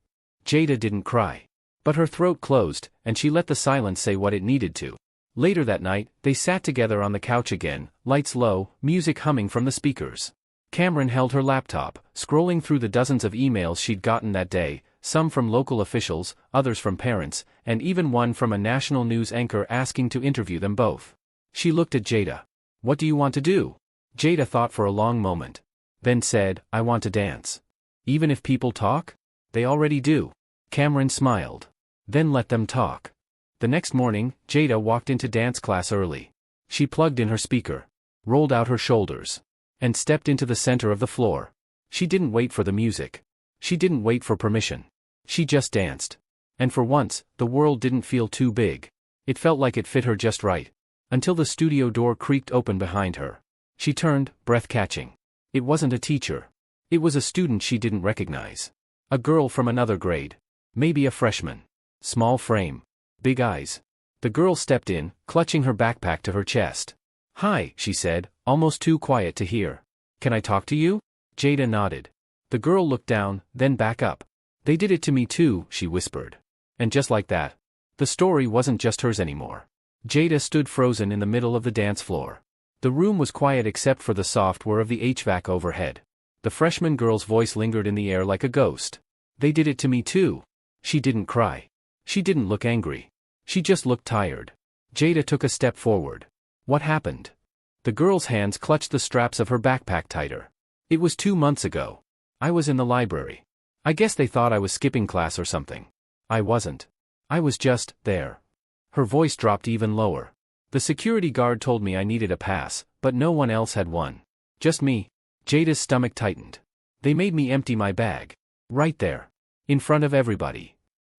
Jada didn't cry. But her throat closed, and she let the silence say what it needed to. Later that night, they sat together on the couch again, lights low, music humming from the speakers. Cameron held her laptop, scrolling through the dozens of emails she'd gotten that day, some from local officials, others from parents, and even one from a national news anchor asking to interview them both. She looked at Jada. "What do you want to do?" Jada thought for a long moment. Then said, "I want to dance." "Even if people talk?" "They already do." Cameron smiled. "Then let them talk." The next morning, Jada walked into dance class early. She plugged in her speaker, rolled out her shoulders, and stepped into the center of the floor. She didn't wait for the music. She didn't wait for permission. She just danced. And for once, the world didn't feel too big. It felt like it fit her just right. Until the studio door creaked open behind her. She turned, breath catching. It wasn't a teacher. It was a student she didn't recognize. A girl from another grade. Maybe a freshman. Small frame. Big eyes. The girl stepped in, clutching her backpack to her chest. "Hi," she said, almost too quiet to hear. "Can I talk to you?" Jada nodded. The girl looked down, then back up. "They did it to me too," she whispered. And just like that, the story wasn't just hers anymore. Jada stood frozen in the middle of the dance floor. The room was quiet except for the soft whir of the HVAC overhead. The freshman girl's voice lingered in the air like a ghost. "They did it to me too." She didn't cry. She didn't look angry. She just looked tired. Jada took a step forward. "What happened?" The girl's hands clutched the straps of her backpack tighter. "It was 2 months ago. I was in the library. I guess they thought I was skipping class or something. I wasn't. I was just there. Her voice dropped even lower. The security guard told me I needed a pass, but no one else had one. Just me. Jada's stomach tightened. They made me empty my bag. Right there. In front of everybody.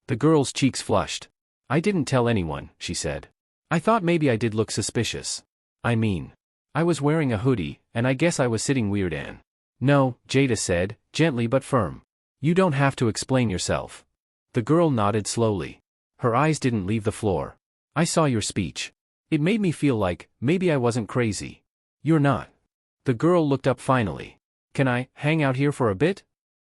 The girl's cheeks flushed. I didn't tell anyone, she said. I thought maybe I did look suspicious. I mean, I was wearing a hoodie, and I guess I was sitting weird. Anne. No, Jada said, gently but firm. You don't have to explain yourself. The girl nodded slowly. Her eyes didn't leave the floor. I saw your speech. It made me feel like, maybe I wasn't crazy. You're not. The girl looked up finally. Can I hang out here for a bit?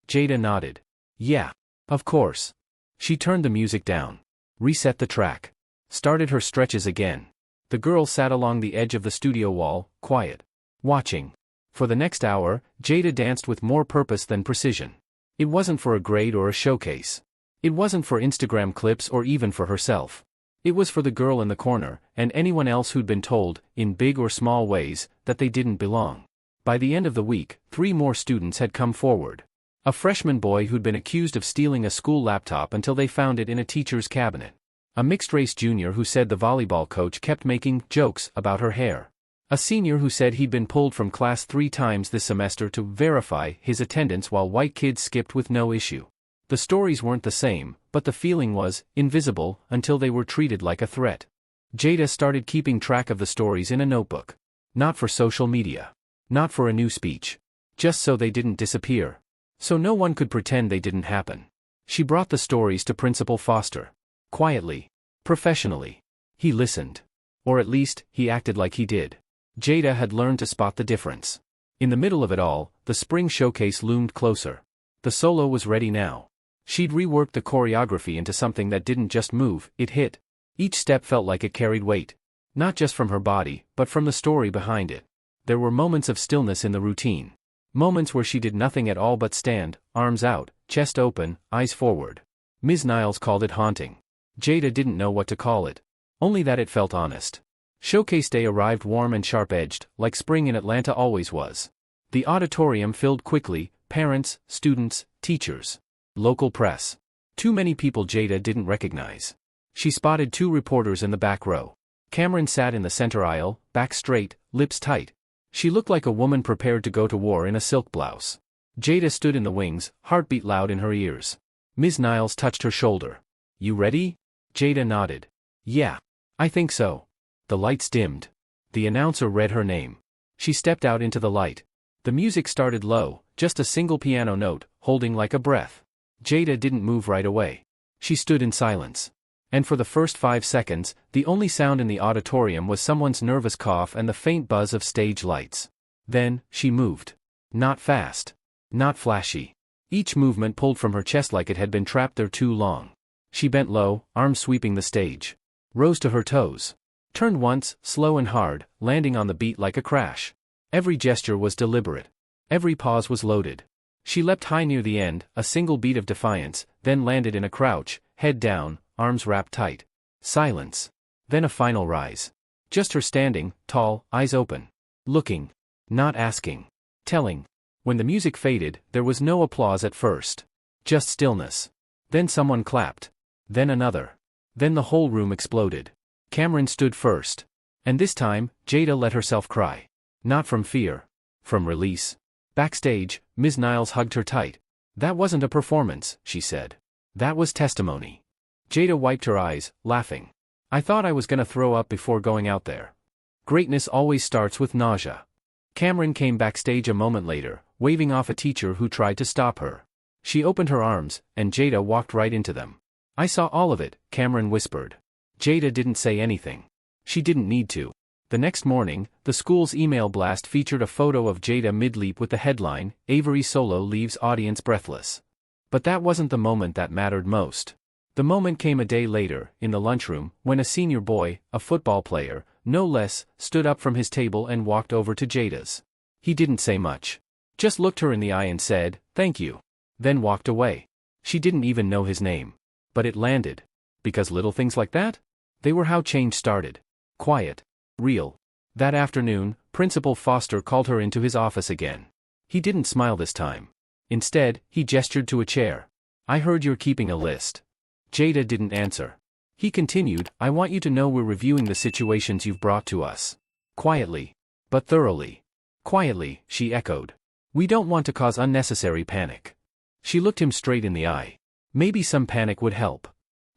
Jada nodded. Yeah. Of course. She turned the music down. Reset the track. Started her stretches again. The girl sat along the edge of the studio wall, quiet. Watching. For the next hour, Jada danced with more purpose than precision. It wasn't for a grade or a showcase. It wasn't for Instagram clips or even for herself. It was for the girl in the corner, and anyone else who'd been told, in big or small ways, that they didn't belong. By the end of the week, 3 more students had come forward. A freshman boy who'd been accused of stealing a school laptop until they found it in a teacher's cabinet. A mixed-race junior who said the volleyball coach kept making jokes about her hair. A senior who said he'd been pulled from class 3 times this semester to verify his attendance while white kids skipped with no issue. The stories weren't the same, but the feeling was invisible until they were treated like a threat. Jada started keeping track of the stories in a notebook. Not for social media. Not for a new speech. Just so they didn't disappear. So no one could pretend they didn't happen. She brought the stories to Principal Foster. Quietly. Professionally. He listened. Or at least, he acted like he did. Jada had learned to spot the difference. In the middle of it all, the spring showcase loomed closer. The solo was ready now. She'd reworked the choreography into something that didn't just move, it hit. Each step felt like it carried weight. Not just from her body, but from the story behind it. There were moments of stillness in the routine. Moments where she did nothing at all but stand, arms out, chest open, eyes forward. Ms. Niles called it haunting. Jada didn't know what to call it. Only that it felt honest. Showcase day arrived warm and sharp-edged, like spring in Atlanta always was. The auditorium filled quickly, parents, students, teachers. Local press. Too many people Jada didn't recognize. She spotted 2 reporters in the back row. Cameron sat in the center aisle, back straight, lips tight. She looked like a woman prepared to go to war in a silk blouse. Jada stood in the wings, heartbeat loud in her ears. Ms. Niles touched her shoulder. You ready? Jada nodded. Yeah. I think so. The lights dimmed. The announcer read her name. She stepped out into the light. The music started low, just a single piano note, holding like a breath. Jada didn't move right away. She stood in silence. And for the first 5 seconds, the only sound in the auditorium was someone's nervous cough and the faint buzz of stage lights. Then, she moved. Not fast. Not flashy. Each movement pulled from her chest like it had been trapped there too long. She bent low, arms sweeping the stage. Rose to her toes. Turned once, slow and hard, landing on the beat like a crash. Every gesture was deliberate. Every pause was loaded. She leapt high near the end, a single beat of defiance, then landed in a crouch, head down, arms wrapped tight. Silence. Then a final rise. Just her standing, tall, eyes open. Looking. Not asking. Telling. When the music faded, there was no applause at first. Just stillness. Then someone clapped. Then another. Then the whole room exploded. Cameron stood first. And this time, Jada let herself cry. Not from fear. From release. Backstage, Ms. Niles hugged her tight. That wasn't a performance, she said. That was testimony. Jada wiped her eyes, laughing. I thought I was gonna throw up before going out there. Greatness always starts with nausea. Cameron came backstage a moment later, waving off a teacher who tried to stop her. She opened her arms, and Jada walked right into them. I saw all of it, Cameron whispered. Jada didn't say anything. She didn't need to. The next morning, the school's email blast featured a photo of Jada mid-leap with the headline, Avery Solo leaves audience breathless. But that wasn't the moment that mattered most. The moment came a day later, in the lunchroom, when a senior boy, a football player, no less, stood up from his table and walked over to Jada's. He didn't say much. Just looked her in the eye and said, "Thank you." Then walked away. She didn't even know his name. But it landed. Because little things like that? They were how change started. Quiet. Real. That afternoon, Principal Foster called her into his office again. He didn't smile this time. Instead, he gestured to a chair. I heard you're keeping a list. Jada didn't answer. He continued, I want you to know we're reviewing the situations you've brought to us. Quietly. But thoroughly. Quietly, she echoed. We don't want to cause unnecessary panic. She looked him straight in the eye. Maybe some panic would help.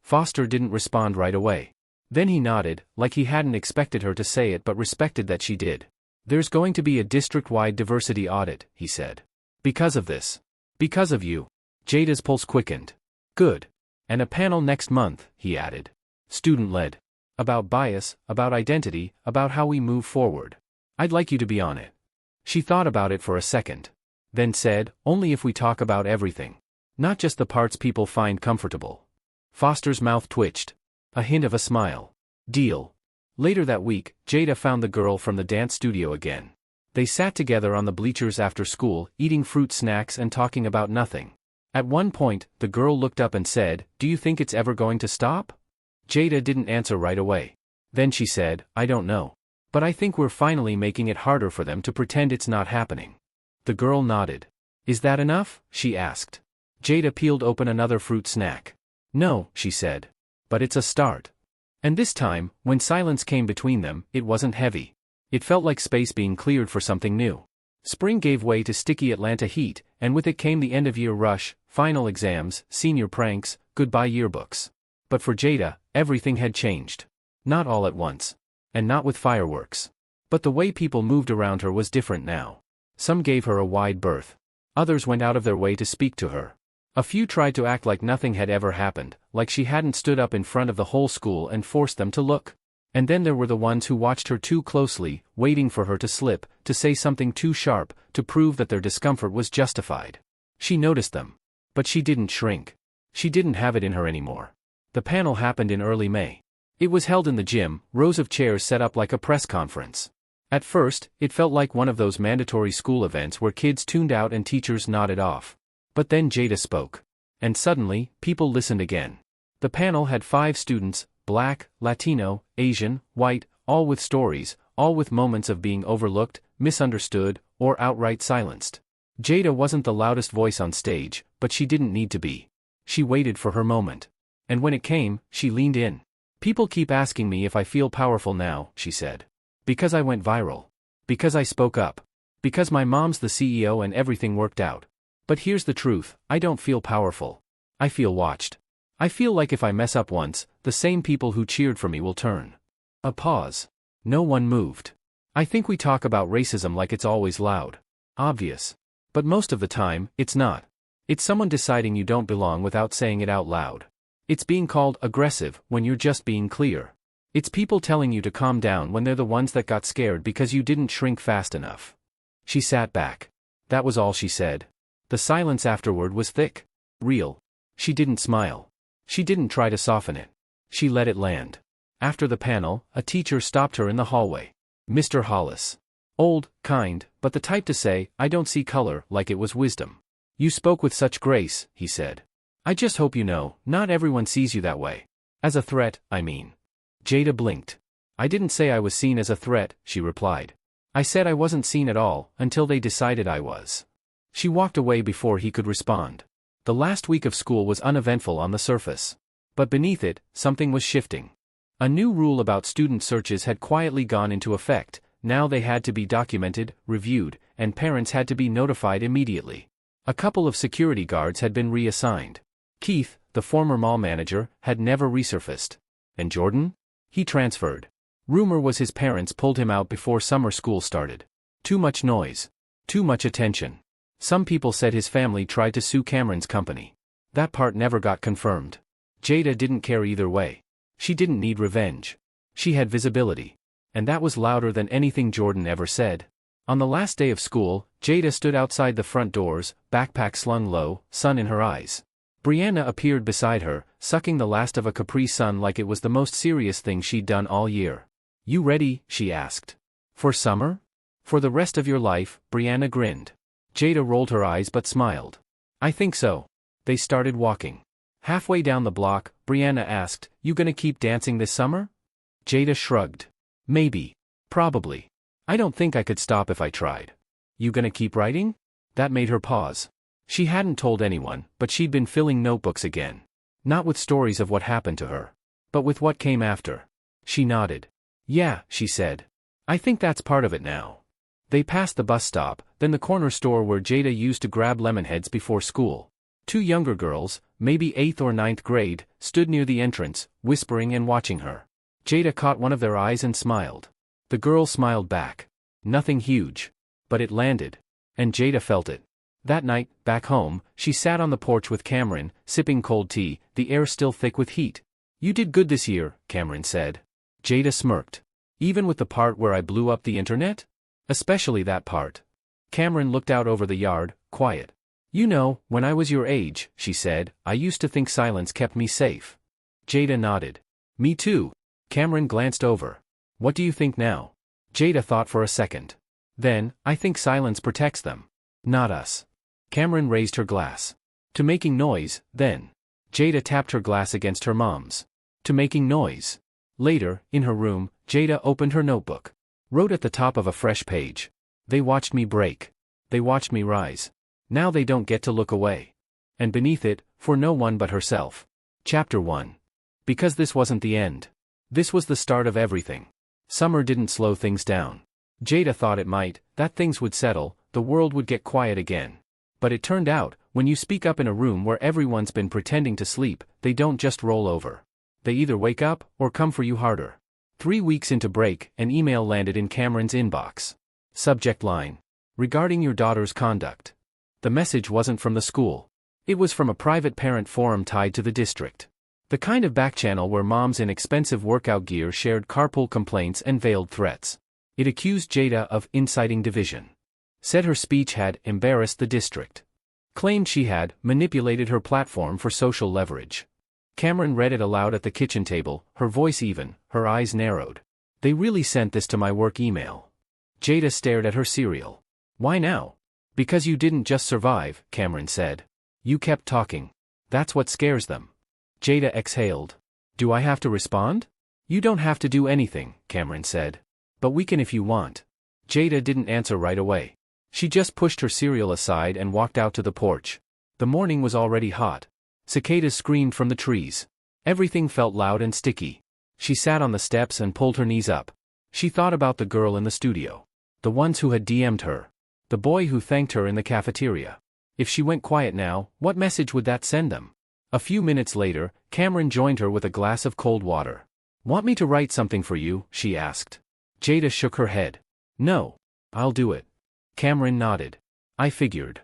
Foster didn't respond right away. Then he nodded, like he hadn't expected her to say it but respected that she did. There's going to be a district-wide diversity audit, he said. Because of this. Because of you. Jada's pulse quickened. Good. And a panel next month, he added. Student-led. About bias, about identity, about how we move forward. I'd like you to be on it. She thought about it for a second. Then said, only if we talk about everything. Not just the parts people find comfortable. Foster's mouth twitched. A hint of a smile. Deal. Later that week, Jada found the girl from the dance studio again. They sat together on the bleachers after school, eating fruit snacks and talking about nothing. At one point, the girl looked up and said, Do you think it's ever going to stop? Jada didn't answer right away. Then she said, I don't know. But I think we're finally making it harder for them to pretend it's not happening. The girl nodded. Is that enough? She asked. Jada peeled open another fruit snack. No, she said. But it's a start. And this time, when silence came between them, it wasn't heavy. It felt like space being cleared for something new. Spring gave way to sticky Atlanta heat, and with it came the end-of-year rush, final exams, senior pranks, goodbye yearbooks. But for Jada, everything had changed. Not all at once. And not with fireworks. But the way people moved around her was different now. Some gave her a wide berth. Others went out of their way to speak to her. A few tried to act like nothing had ever happened, like she hadn't stood up in front of the whole school and forced them to look. And then there were the ones who watched her too closely, waiting for her to slip, to say something too sharp, to prove that their discomfort was justified. She noticed them. But she didn't shrink. She didn't have it in her anymore. The panel happened in early May. It was held in the gym, rows of chairs set up like a press conference. At first, it felt like one of those mandatory school events where kids tuned out and teachers nodded off. But then Jada spoke. And suddenly, people listened again. The panel had 5 students, Black, Latino, Asian, white, all with stories, all with moments of being overlooked, misunderstood, or outright silenced. Jada wasn't the loudest voice on stage, but she didn't need to be. She waited for her moment. And when it came, she leaned in. People keep asking me if I feel powerful now, she said. Because I went viral. Because I spoke up. Because my mom's the CEO and everything worked out. But here's the truth, I don't feel powerful. I feel watched. I feel like if I mess up once, the same people who cheered for me will turn. A pause. No one moved. I think we talk about racism like it's always loud. Obvious. But most of the time, it's not. It's someone deciding you don't belong without saying it out loud. It's being called aggressive when you're just being clear. It's people telling you to calm down when they're the ones that got scared because you didn't shrink fast enough. She sat back. That was all she said. The silence afterward was thick. Real. She didn't smile. She didn't try to soften it. She let it land. After the panel, a teacher stopped her in the hallway. Mr. Hollis. Old, kind, but the type to say, I don't see color, like it was wisdom. You spoke with such grace, he said. I just hope you know, not everyone sees you that way. As a threat, I mean. Jada blinked. I didn't say I was seen as a threat, she replied. I said I wasn't seen at all, until they decided I was. She walked away before he could respond. The last week of school was uneventful on the surface. But beneath it, something was shifting. A new rule about student searches had quietly gone into effect. Now they had to be documented, reviewed, and parents had to be notified immediately. A couple of security guards had been reassigned. Keith, the former mall manager, had never resurfaced. And Jordan? He transferred. Rumor was his parents pulled him out before summer school started. Too much noise. Too much attention. Some people said his family tried to sue Cameron's company. That part never got confirmed. Jada didn't care either way. She didn't need revenge. She had visibility. And that was louder than anything Jordan ever said. On the last day of school, Jada stood outside the front doors, backpack slung low, sun in her eyes. Brianna appeared beside her, sucking the last of a Capri Sun like it was the most serious thing she'd done all year. You ready? She asked. For summer? For the rest of your life, Brianna grinned. Jada rolled her eyes but smiled. I think so. They started walking. Halfway down the block, Brianna asked, You gonna keep dancing this summer? Jada shrugged. Maybe. Probably. I don't think I could stop if I tried. You gonna keep writing? That made her pause. She hadn't told anyone, but she'd been filling notebooks again. Not with stories of what happened to her. But with what came after? She nodded. Yeah, she said. I think that's part of it now. They passed the bus stop, then the corner store where Jada used to grab Lemonheads before school. Two younger girls, maybe 8th or ninth grade, stood near the entrance, whispering and watching her. Jada caught one of their eyes and smiled. The girl smiled back. Nothing huge. But it landed. And Jada felt it. That night, back home, she sat on the porch with Cameron, sipping cold tea, the air still thick with heat. You did good this year, Cameron said. Jada smirked. Even with the part where I blew up the internet? Especially that part. Cameron looked out over the yard, quiet. You know, when I was your age, she said, I used to think silence kept me safe. Jada nodded. Me too. Cameron glanced over. What do you think now? Jada thought for a second. Then, I think silence protects them. Not us. Cameron raised her glass. To making noise, then. Jada tapped her glass against her mom's. To making noise. Later, in her room, Jada opened her notebook. Wrote at the top of a fresh page. They watched me break. They watched me rise. Now they don't get to look away. And beneath it, for no one but herself. Chapter 1. Because this wasn't the end. This was the start of everything. Summer didn't slow things down. Jada thought it might, that things would settle, the world would get quiet again. But it turned out, when you speak up in a room where everyone's been pretending to sleep, they don't just roll over. They either wake up, or come for you harder. 3 weeks into break, an email landed in Cameron's inbox. Subject line. Regarding your daughter's conduct. The message wasn't from the school. It was from a private parent forum tied to the district. The kind of backchannel where moms in expensive workout gear shared carpool complaints and veiled threats. It accused Jada of inciting division. Said her speech had embarrassed the district. Claimed she had manipulated her platform for social leverage. Cameron read it aloud at the kitchen table, her voice even, her eyes narrowed. They really sent this to my work email. Jada stared at her cereal. Why now? Because you didn't just survive, Cameron said. You kept talking. That's what scares them. Jada exhaled. Do I have to respond? You don't have to do anything, Cameron said. But we can if you want. Jada didn't answer right away. She just pushed her cereal aside and walked out to the porch. The morning was already hot. Cicadas screamed from the trees. Everything felt loud and sticky. She sat on the steps and pulled her knees up. She thought about the girl in the studio. The ones who had DM'd her. The boy who thanked her in the cafeteria. If she went quiet now, what message would that send them? A few minutes later, Cameron joined her with a glass of cold water. Want me to write something for you? She asked. Jada shook her head. No. I'll do it. Cameron nodded. I figured.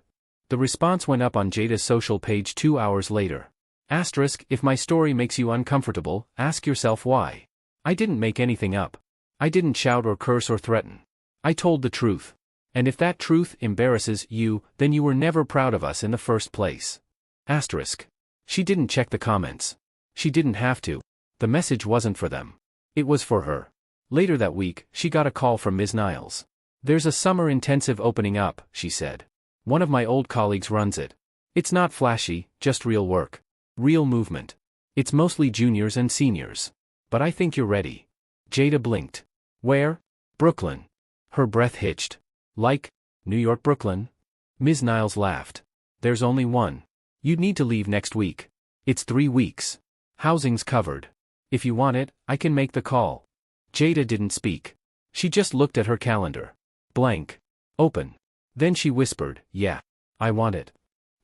The response went up on Jada's social page 2 hours later. Asterisk, if my story makes you uncomfortable, ask yourself why. I didn't make anything up. I didn't shout or curse or threaten. I told the truth. And if that truth embarrasses you, then you were never proud of us in the first place. Asterisk. She didn't check the comments. She didn't have to. The message wasn't for them. It was for her. Later that week, she got a call from Ms. Niles. There's a summer intensive opening up, she said. One of my old colleagues runs it. It's not flashy, just real work. Real movement. It's mostly juniors and seniors. But I think you're ready. Jada blinked. Where? Brooklyn. Her breath hitched. Like? New York, Brooklyn? Ms. Niles laughed. There's only one. You'd need to leave next week. It's 3 weeks. Housing's covered. If you want it, I can make the call. Jada didn't speak. She just looked at her calendar. Blank. Open. Then she whispered, yeah. I want it.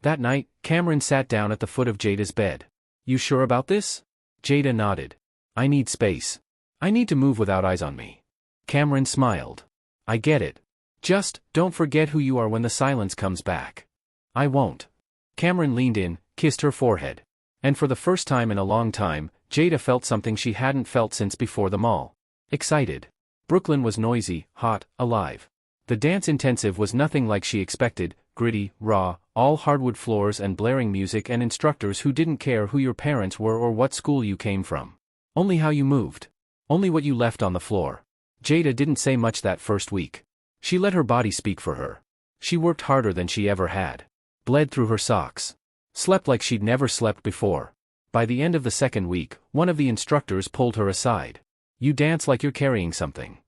That night, Cameron sat down at the foot of Jada's bed. You sure about this? Jada nodded. I need space. I need to move without eyes on me. Cameron smiled. I get it. Just, don't forget who you are when the silence comes back. I won't. Cameron leaned in, kissed her forehead. And for the first time in a long time, Jada felt something she hadn't felt since before the mall. Excited. Brooklyn was noisy, hot, alive. The dance intensive was nothing like she expected, gritty, raw, all hardwood floors and blaring music and instructors who didn't care who your parents were or what school you came from. Only how you moved. Only what you left on the floor. Jada didn't say much that first week. She let her body speak for her. She worked harder than she ever had. Bled through her socks. Slept like she'd never slept before. By the end of the second week, one of the instructors pulled her aside. You dance like you're carrying something.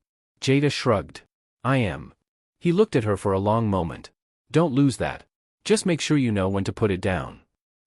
Jada shrugged. I am. He looked at her for a long moment. Don't lose that. Just make sure you know when to put it down.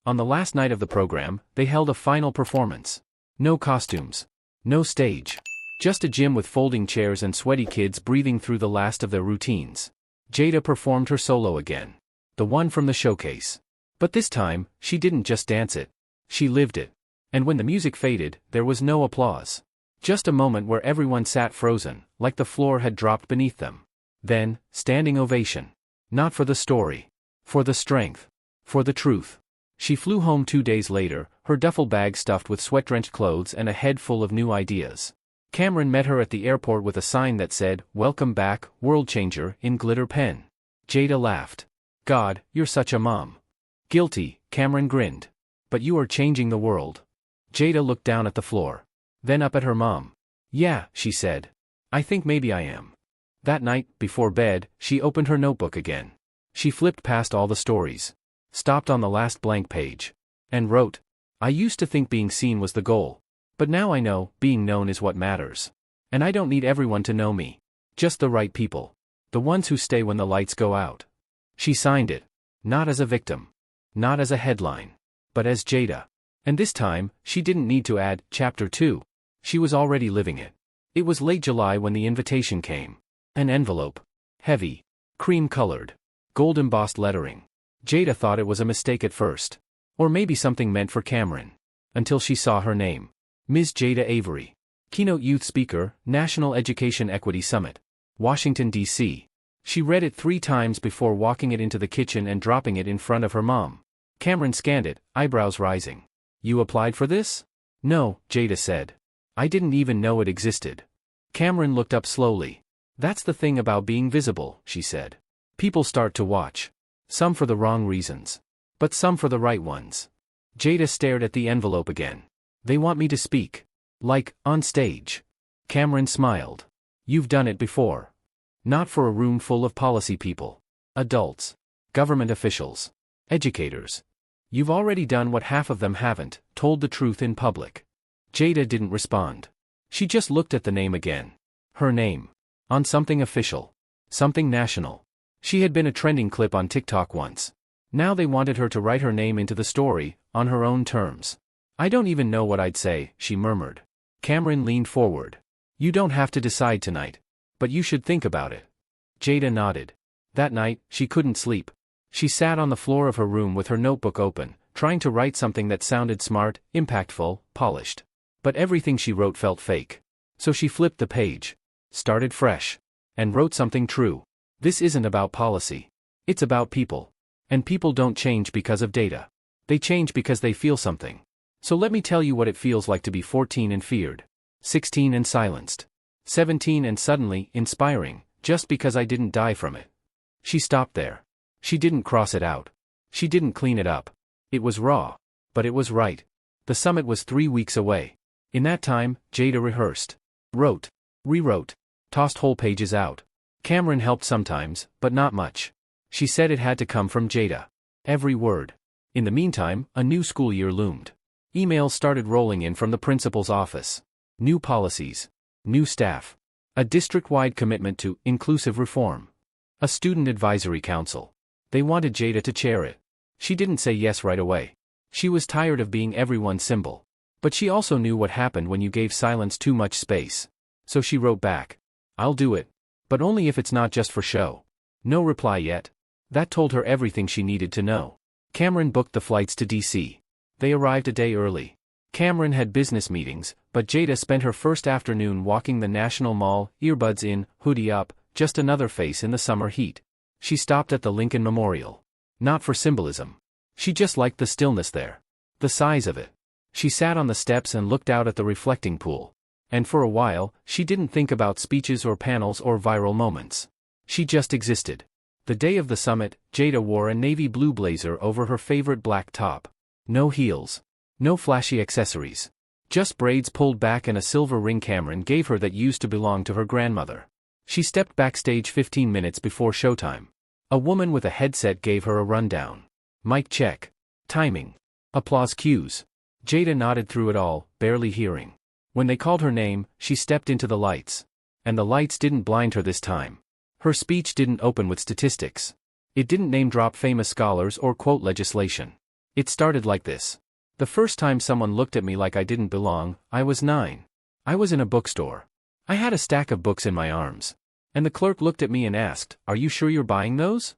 On the last night of the program, they held a final performance. No costumes. No stage. Just a gym with folding chairs and sweaty kids breathing through the last of their routines. Jada performed her solo again. The one from the showcase. But this time, she didn't just dance it. She lived it. And when the music faded, there was no applause. Just a moment where everyone sat frozen, like the floor had dropped beneath them. Then, standing ovation. Not for the story. For the strength. For the truth. She flew home 2 days later, her duffel bag stuffed with sweat-drenched clothes and a head full of new ideas. Cameron met her at the airport with a sign that said, "Welcome back, world changer," in glitter pen. Jada laughed. "God, you're such a mom." "Guilty," Cameron grinned. "But you are changing the world." Jada looked down at the floor. Then up at her mom. "Yeah," she said. "I think maybe I am." That night, before bed, she opened her notebook again. She flipped past all the stories. Stopped on the last blank page. And wrote, "I used to think being seen was the goal. But now I know, being known is what matters. And I don't need everyone to know me. Just the right people. The ones who stay when the lights go out." She signed it. Not as a victim. Not as a headline. But as Jada. And this time, she didn't need to add, Chapter 2. She was already living it. It was late July when the invitation came. An envelope. Heavy. Cream-colored. Gold-embossed lettering. Jada thought it was a mistake at first. Or maybe something meant for Cameron. Until she saw her name. Ms. Jada Avery. Keynote Youth Speaker, National Education Equity Summit. Washington, D.C. She read it 3 times before walking it into the kitchen and dropping it in front of her mom. Cameron scanned it, eyebrows rising. "You applied for this?" "No," Jada said. "I didn't even know it existed." Cameron looked up slowly. "That's the thing about being visible," she said. "People start to watch. Some for the wrong reasons. But some for the right ones." Jada stared at the envelope again. "They want me to speak. Like, on stage." Cameron smiled. "You've done it before. Not for a room full of policy people. Adults. Government officials. Educators. You've already done what half of them haven't, told the truth in public." Jada didn't respond. She just looked at the name again. Her name. On something official. Something national. She had been a trending clip on TikTok once. Now they wanted her to write her name into the story, on her own terms. "I don't even know what I'd say," she murmured. Cameron leaned forward. "You don't have to decide tonight. But you should think about it." Jada nodded. That night, she couldn't sleep. She sat on the floor of her room with her notebook open, trying to write something that sounded smart, impactful, polished. But everything she wrote felt fake. So she flipped the page. Started fresh. And wrote something true. This isn't about policy. It's about people. And people don't change because of data. They change because they feel something. So let me tell you what it feels like to be 14 and feared. 16 and silenced. 17 and suddenly inspiring, just because I didn't die from it. She stopped there. She didn't cross it out. She didn't clean it up. It was raw. But it was right. The summit was 3 weeks away. In that time, Jada rehearsed. Wrote. Rewrote. Tossed whole pages out. Cameron helped sometimes, but not much. She said it had to come from Jada. Every word. In the meantime, a new school year loomed. Emails started rolling in from the principal's office. New policies. New staff. A district-wide commitment to inclusive reform. A student advisory council. They wanted Jada to chair it. She didn't say yes right away. She was tired of being everyone's symbol. But she also knew what happened when you gave silence too much space. So she wrote back. "I'll do it. But only if it's not just for show." No reply yet. That told her everything she needed to know. Cameron booked the flights to D.C. They arrived a day early. Cameron had business meetings, but Jada spent her first afternoon walking the National Mall, earbuds in, hoodie up, just another face in the summer heat. She stopped at the Lincoln Memorial. Not for symbolism. She just liked the stillness there. The size of it. She sat on the steps and looked out at the reflecting pool. And for a while, she didn't think about speeches or panels or viral moments. She just existed. The day of the summit, Jada wore a navy blue blazer over her favorite black top. No heels. No flashy accessories. Just braids pulled back and a silver ring Cameron gave her that used to belong to her grandmother. She stepped backstage 15 minutes before showtime. A woman with a headset gave her a rundown. Mic check. Timing. Applause cues. Jada nodded through it all, barely hearing. When they called her name, she stepped into the lights. And the lights didn't blind her this time. Her speech didn't open with statistics. It didn't name-drop famous scholars or quote legislation. It started like this. The first time someone looked at me like I didn't belong, I was 9. I was in a bookstore. I had a stack of books in my arms. And the clerk looked at me and asked, "Are you sure you're buying those?"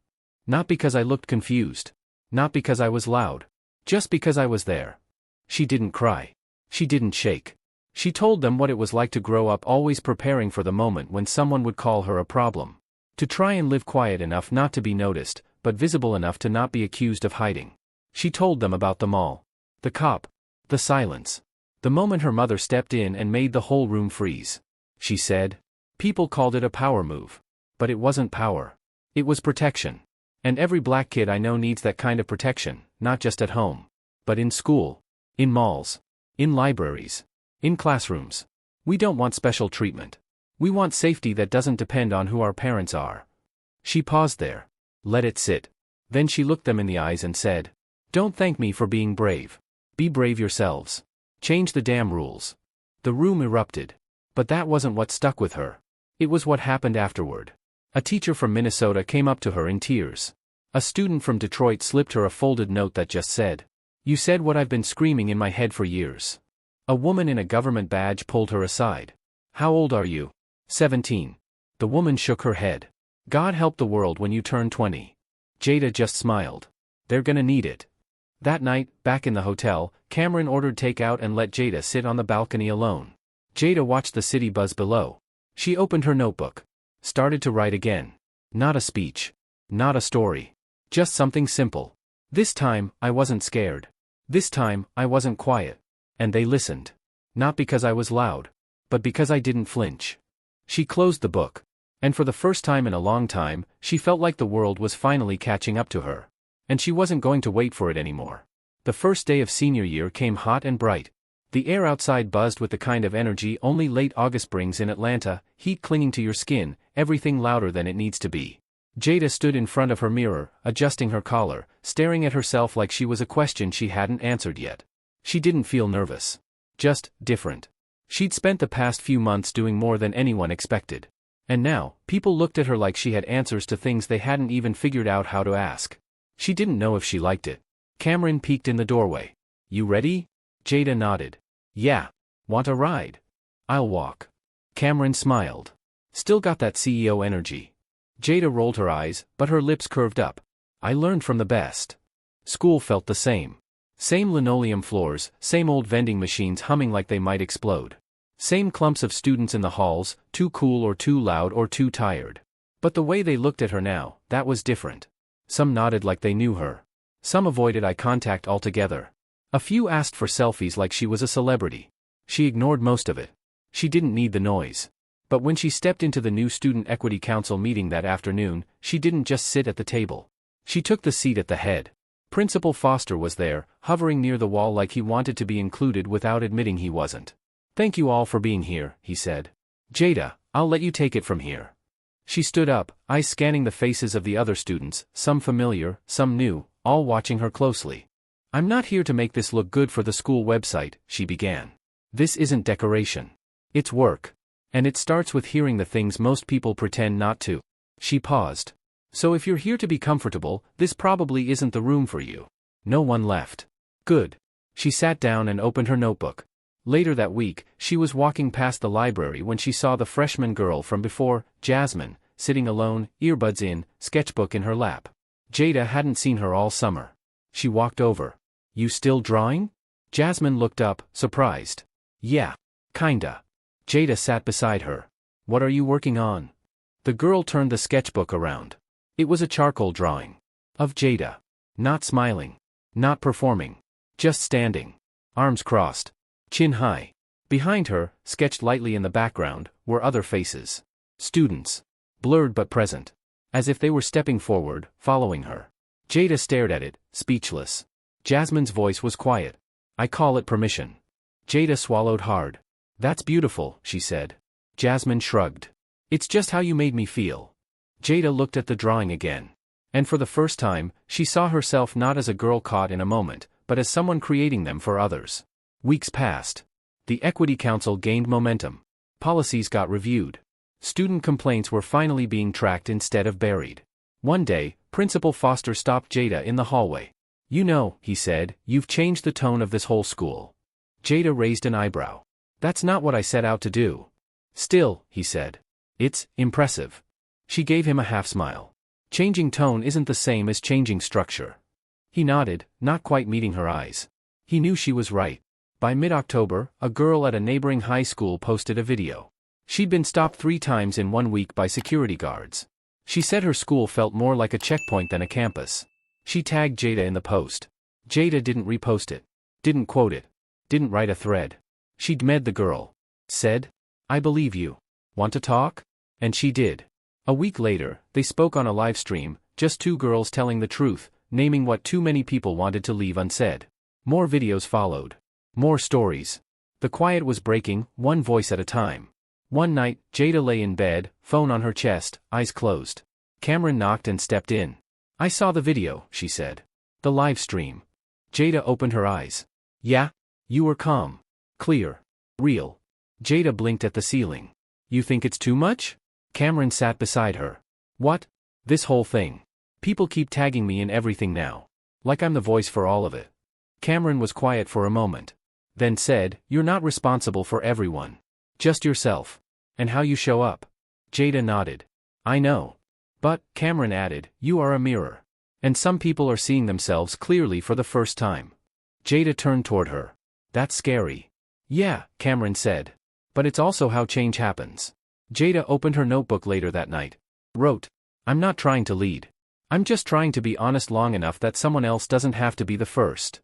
Not because I looked confused. Not because I was loud. Just because I was there. She didn't cry. She didn't shake. She told them what it was like to grow up always preparing for the moment when someone would call her a problem. To try and live quiet enough not to be noticed, but visible enough to not be accused of hiding. She told them about the mall. The cop. The silence. The moment her mother stepped in and made the whole room freeze. She said. People called it a power move. But it wasn't power. It was protection. And every black kid I know needs that kind of protection, not just at home. But in school. In malls. In libraries. In classrooms. We don't want special treatment. We want safety that doesn't depend on who our parents are. She paused there. Let it sit. Then she looked them in the eyes and said, "Don't thank me for being brave. Be brave yourselves. Change the damn rules." The room erupted. But that wasn't what stuck with her. It was what happened afterward. A teacher from Minnesota came up to her in tears. A student from Detroit slipped her a folded note that just said, "You said what I've been screaming in my head for years." A woman in a government badge pulled her aside. "How old are you?" 17. The woman shook her head. "God help the world when you turn 20. Jada just smiled. "They're gonna need it." That night, back in the hotel, Cameron ordered takeout and let Jada sit on the balcony alone. Jada watched the city buzz below. She opened her notebook. Started to write again. Not a speech. Not a story. Just something simple. This time, I wasn't scared. This time, I wasn't quiet. And they listened. Not because I was loud. But because I didn't flinch. She closed the book. And for the first time in a long time, she felt like the world was finally catching up to her. And she wasn't going to wait for it anymore. The first day of senior year came hot and bright. The air outside buzzed with the kind of energy only late August brings in Atlanta, heat clinging to your skin, everything louder than it needs to be. Jada stood in front of her mirror, adjusting her collar, staring at herself like she was a question she hadn't answered yet. She didn't feel nervous. Just different. She'd spent the past few months doing more than anyone expected. And now, people looked at her like she had answers to things they hadn't even figured out how to ask. She didn't know if she liked it. Cameron peeked in the doorway. "You ready?" Jada nodded. "Yeah. Want a ride?" "I'll walk." Cameron smiled. Still got that CEO energy. Jada rolled her eyes, but her lips curved up. "I learned from the best." School felt the same. Same linoleum floors, same old vending machines humming like they might explode. Same clumps of students in the halls, too cool or too loud or too tired. But the way they looked at her now, that was different. Some nodded like they knew her. Some avoided eye contact altogether. A few asked for selfies like she was a celebrity. She ignored most of it. She didn't need the noise. But when she stepped into the new Student Equity Council meeting that afternoon, she didn't just sit at the table. She took the seat at the head. Principal Foster was there, hovering near the wall like he wanted to be included without admitting he wasn't. "Thank you all for being here," he said. "Jada, I'll let you take it from here." She stood up, eyes scanning the faces of the other students, some familiar, some new, all watching her closely. "I'm not here to make this look good for the school website," she began. "This isn't decoration. It's work. And it starts with hearing the things most people pretend not to." She paused. "So if you're here to be comfortable, this probably isn't the room for you." No one left. Good. She sat down and opened her notebook. Later that week, she was walking past the library when she saw the freshman girl from before, Jasmine, sitting alone, earbuds in, sketchbook in her lap. Jada hadn't seen her all summer. She walked over. "You still drawing?" Jasmine looked up, surprised. "Yeah. Kinda." Jada sat beside her. "What are you working on?" The girl turned the sketchbook around. It was a charcoal drawing. Of Jada. Not smiling. Not performing. Just standing. Arms crossed. Chin high. Behind her, sketched lightly in the background, were other faces. Students. Blurred but present. As if they were stepping forward, following her. Jada stared at it, speechless. Jasmine's voice was quiet. "I call it permission." Jada swallowed hard. "That's beautiful," she said. Jasmine shrugged. "It's just how you made me feel." Jada looked at the drawing again. And for the first time, she saw herself not as a girl caught in a moment, but as someone creating them for others. Weeks passed. The Equity Council gained momentum. Policies got reviewed. Student complaints were finally being tracked instead of buried. One day, Principal Foster stopped Jada in the hallway. You know, he said, you've changed the tone of this whole school. Jada raised an eyebrow. That's not what I set out to do. Still, he said. It's impressive. She gave him a half-smile. Changing tone isn't the same as changing structure. He nodded, not quite meeting her eyes. He knew she was right. By mid-October, a girl at a neighboring high school posted a video. She'd been stopped 3 times in 1 week by security guards. She said her school felt more like a checkpoint than a campus. She tagged Jada in the post. Jada didn't repost it. Didn't quote it. Didn't write a thread. She DM'd the girl. Said, I believe you. Want to talk? And she did. A week later, they spoke on a live stream, just 2 girls telling the truth, naming what too many people wanted to leave unsaid. More videos followed. More stories. The quiet was breaking, one voice at a time. One night, Jada lay in bed, phone on her chest, eyes closed. Cameron knocked and stepped in. I saw the video, she said. The live stream. Jada opened her eyes. Yeah? You were calm. Clear. Real. Jada blinked at the ceiling. You think it's too much? Cameron sat beside her. What? This whole thing. People keep tagging me in everything now. Like I'm the voice for all of it. Cameron was quiet for a moment. Then said, you're not responsible for everyone. Just yourself. And how you show up. Jada nodded. I know. But, Cameron added, you are a mirror. And some people are seeing themselves clearly for the first time. Jada turned toward her. That's scary. Yeah, Cameron said. But it's also how change happens. Jada opened her notebook later that night. Wrote, I'm not trying to lead. I'm just trying to be honest long enough that someone else doesn't have to be the first.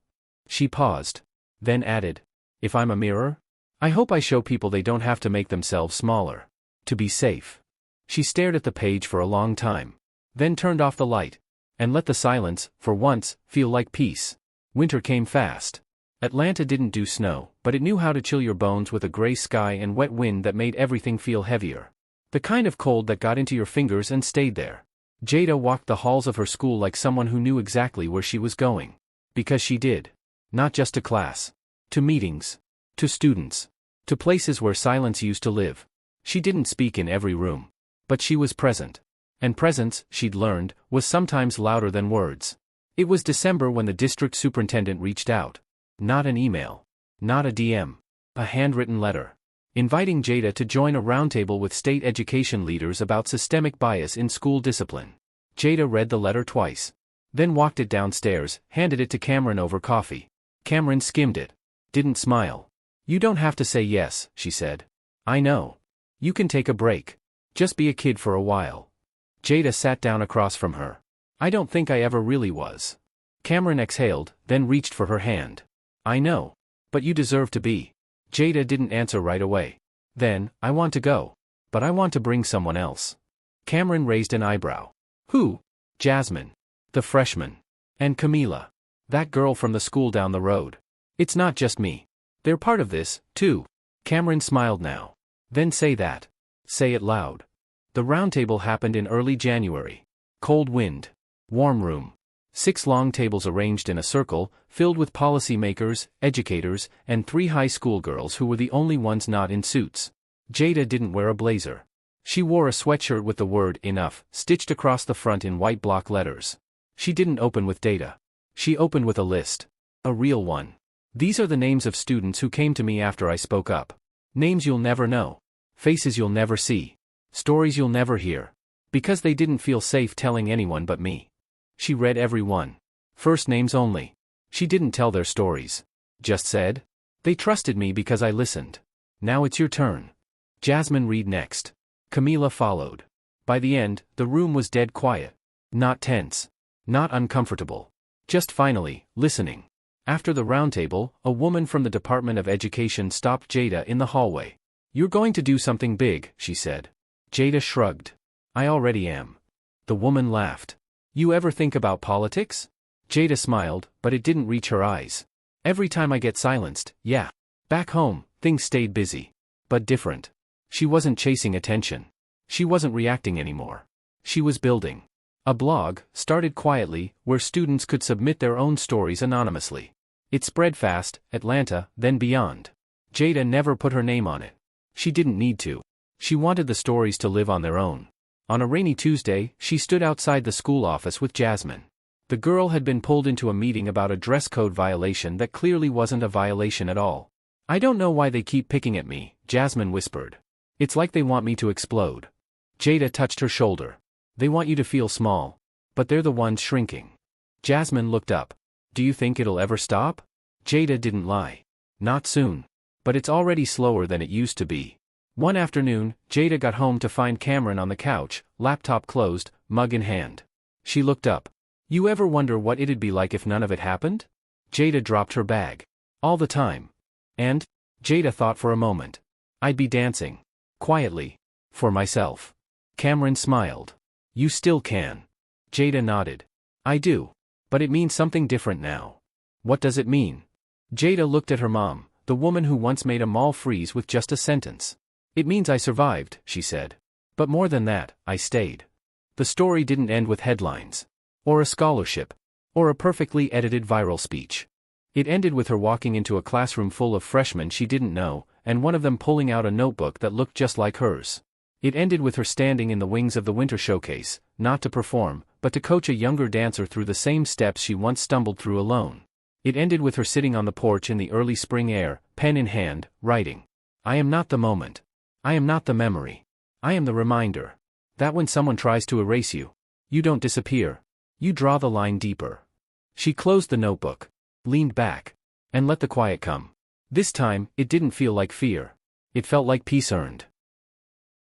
She paused. Then added, if I'm a mirror? I hope I show people they don't have to make themselves smaller. To be safe. She stared at the page for a long time. Then turned off the light. And let the silence, for once, feel like peace. Winter came fast. Atlanta didn't do snow, but it knew how to chill your bones with a gray sky and wet wind that made everything feel heavier. The kind of cold that got into your fingers and stayed there. Jada walked the halls of her school like someone who knew exactly where she was going. Because she did. Not just to class. To meetings. To students. To places where silence used to live. She didn't speak in every room. But she was present. And presence, she'd learned, was sometimes louder than words. It was December when the district superintendent reached out. Not an email. Not a DM. A handwritten letter. Inviting Jada to join a roundtable with state education leaders about systemic bias in school discipline. Jada read the letter twice. Then walked it downstairs, handed it to Cameron over coffee. Cameron skimmed it. Didn't smile. You don't have to say yes, she said. I know. You can take a break. Just be a kid for a while. Jada sat down across from her. I don't think I ever really was. Cameron exhaled, then reached for her hand. I know. But you deserve to be. Jada didn't answer right away. Then, I want to go. But I want to bring someone else. Cameron raised an eyebrow. Who? Jasmine. The freshman. And Camila. That girl from the school down the road. It's not just me. They're part of this, too. Cameron smiled now. Then say that. Say it loud. The roundtable happened in early January. Cold wind. Warm room. 6 long tables arranged in a circle, filled with policymakers, educators, and 3 high school girls who were the only ones not in suits. Jada didn't wear a blazer. She wore a sweatshirt with the word enough stitched across the front in white block letters. She didn't open with data. She opened with a list. A real one. These are the names of students who came to me after I spoke up. Names you'll never know. Faces you'll never see. Stories you'll never hear. Because they didn't feel safe telling anyone but me. She read every one. First names only. She didn't tell their stories. Just said, they trusted me because I listened. Now it's your turn. Jasmine read next. Camila followed. By the end, the room was dead quiet. Not tense. Not uncomfortable. Just finally, listening. After the roundtable, a woman from the Department of Education stopped Jada in the hallway. You're going to do something big, she said. Jada shrugged. I already am. The woman laughed. You ever think about politics? Jada smiled, but it didn't reach her eyes. Every time I get silenced, yeah. Back home, things stayed busy. But different. She wasn't chasing attention. She wasn't reacting anymore. She was building. A blog, started quietly, where students could submit their own stories anonymously. It spread fast, Atlanta, then beyond. Jada never put her name on it. She didn't need to. She wanted the stories to live on their own. On a rainy Tuesday, she stood outside the school office with Jasmine. The girl had been pulled into a meeting about a dress code violation that clearly wasn't a violation at all. I don't know why they keep picking at me, Jasmine whispered. It's like they want me to explode. Jada touched her shoulder. They want you to feel small. But they're the ones shrinking. Jasmine looked up. Do you think it'll ever stop? Jada didn't lie. Not soon. But it's already slower than it used to be. One afternoon, Jada got home to find Cameron on the couch, laptop closed, mug in hand. She looked up. You ever wonder what it'd be like if none of it happened? Jada dropped her bag. All the time. And? Jada thought for a moment. I'd be dancing. Quietly. For myself. Cameron smiled. You still can. Jada nodded. I do. But it means something different now. What does it mean? Jada looked at her mom, the woman who once made a mall freeze with just a sentence. It means I survived, she said. But more than that, I stayed. The story didn't end with headlines. Or a scholarship. Or a perfectly edited viral speech. It ended with her walking into a classroom full of freshmen she didn't know, and one of them pulling out a notebook that looked just like hers. It ended with her standing in the wings of the winter showcase, not to perform, but to coach a younger dancer through the same steps she once stumbled through alone. It ended with her sitting on the porch in the early spring air, pen in hand, writing. I am not the moment. I am not the memory. I am the reminder. That when someone tries to erase you, you don't disappear. You draw the line deeper. She closed the notebook, leaned back, and let the quiet come. This time, it didn't feel like fear. It felt like peace earned.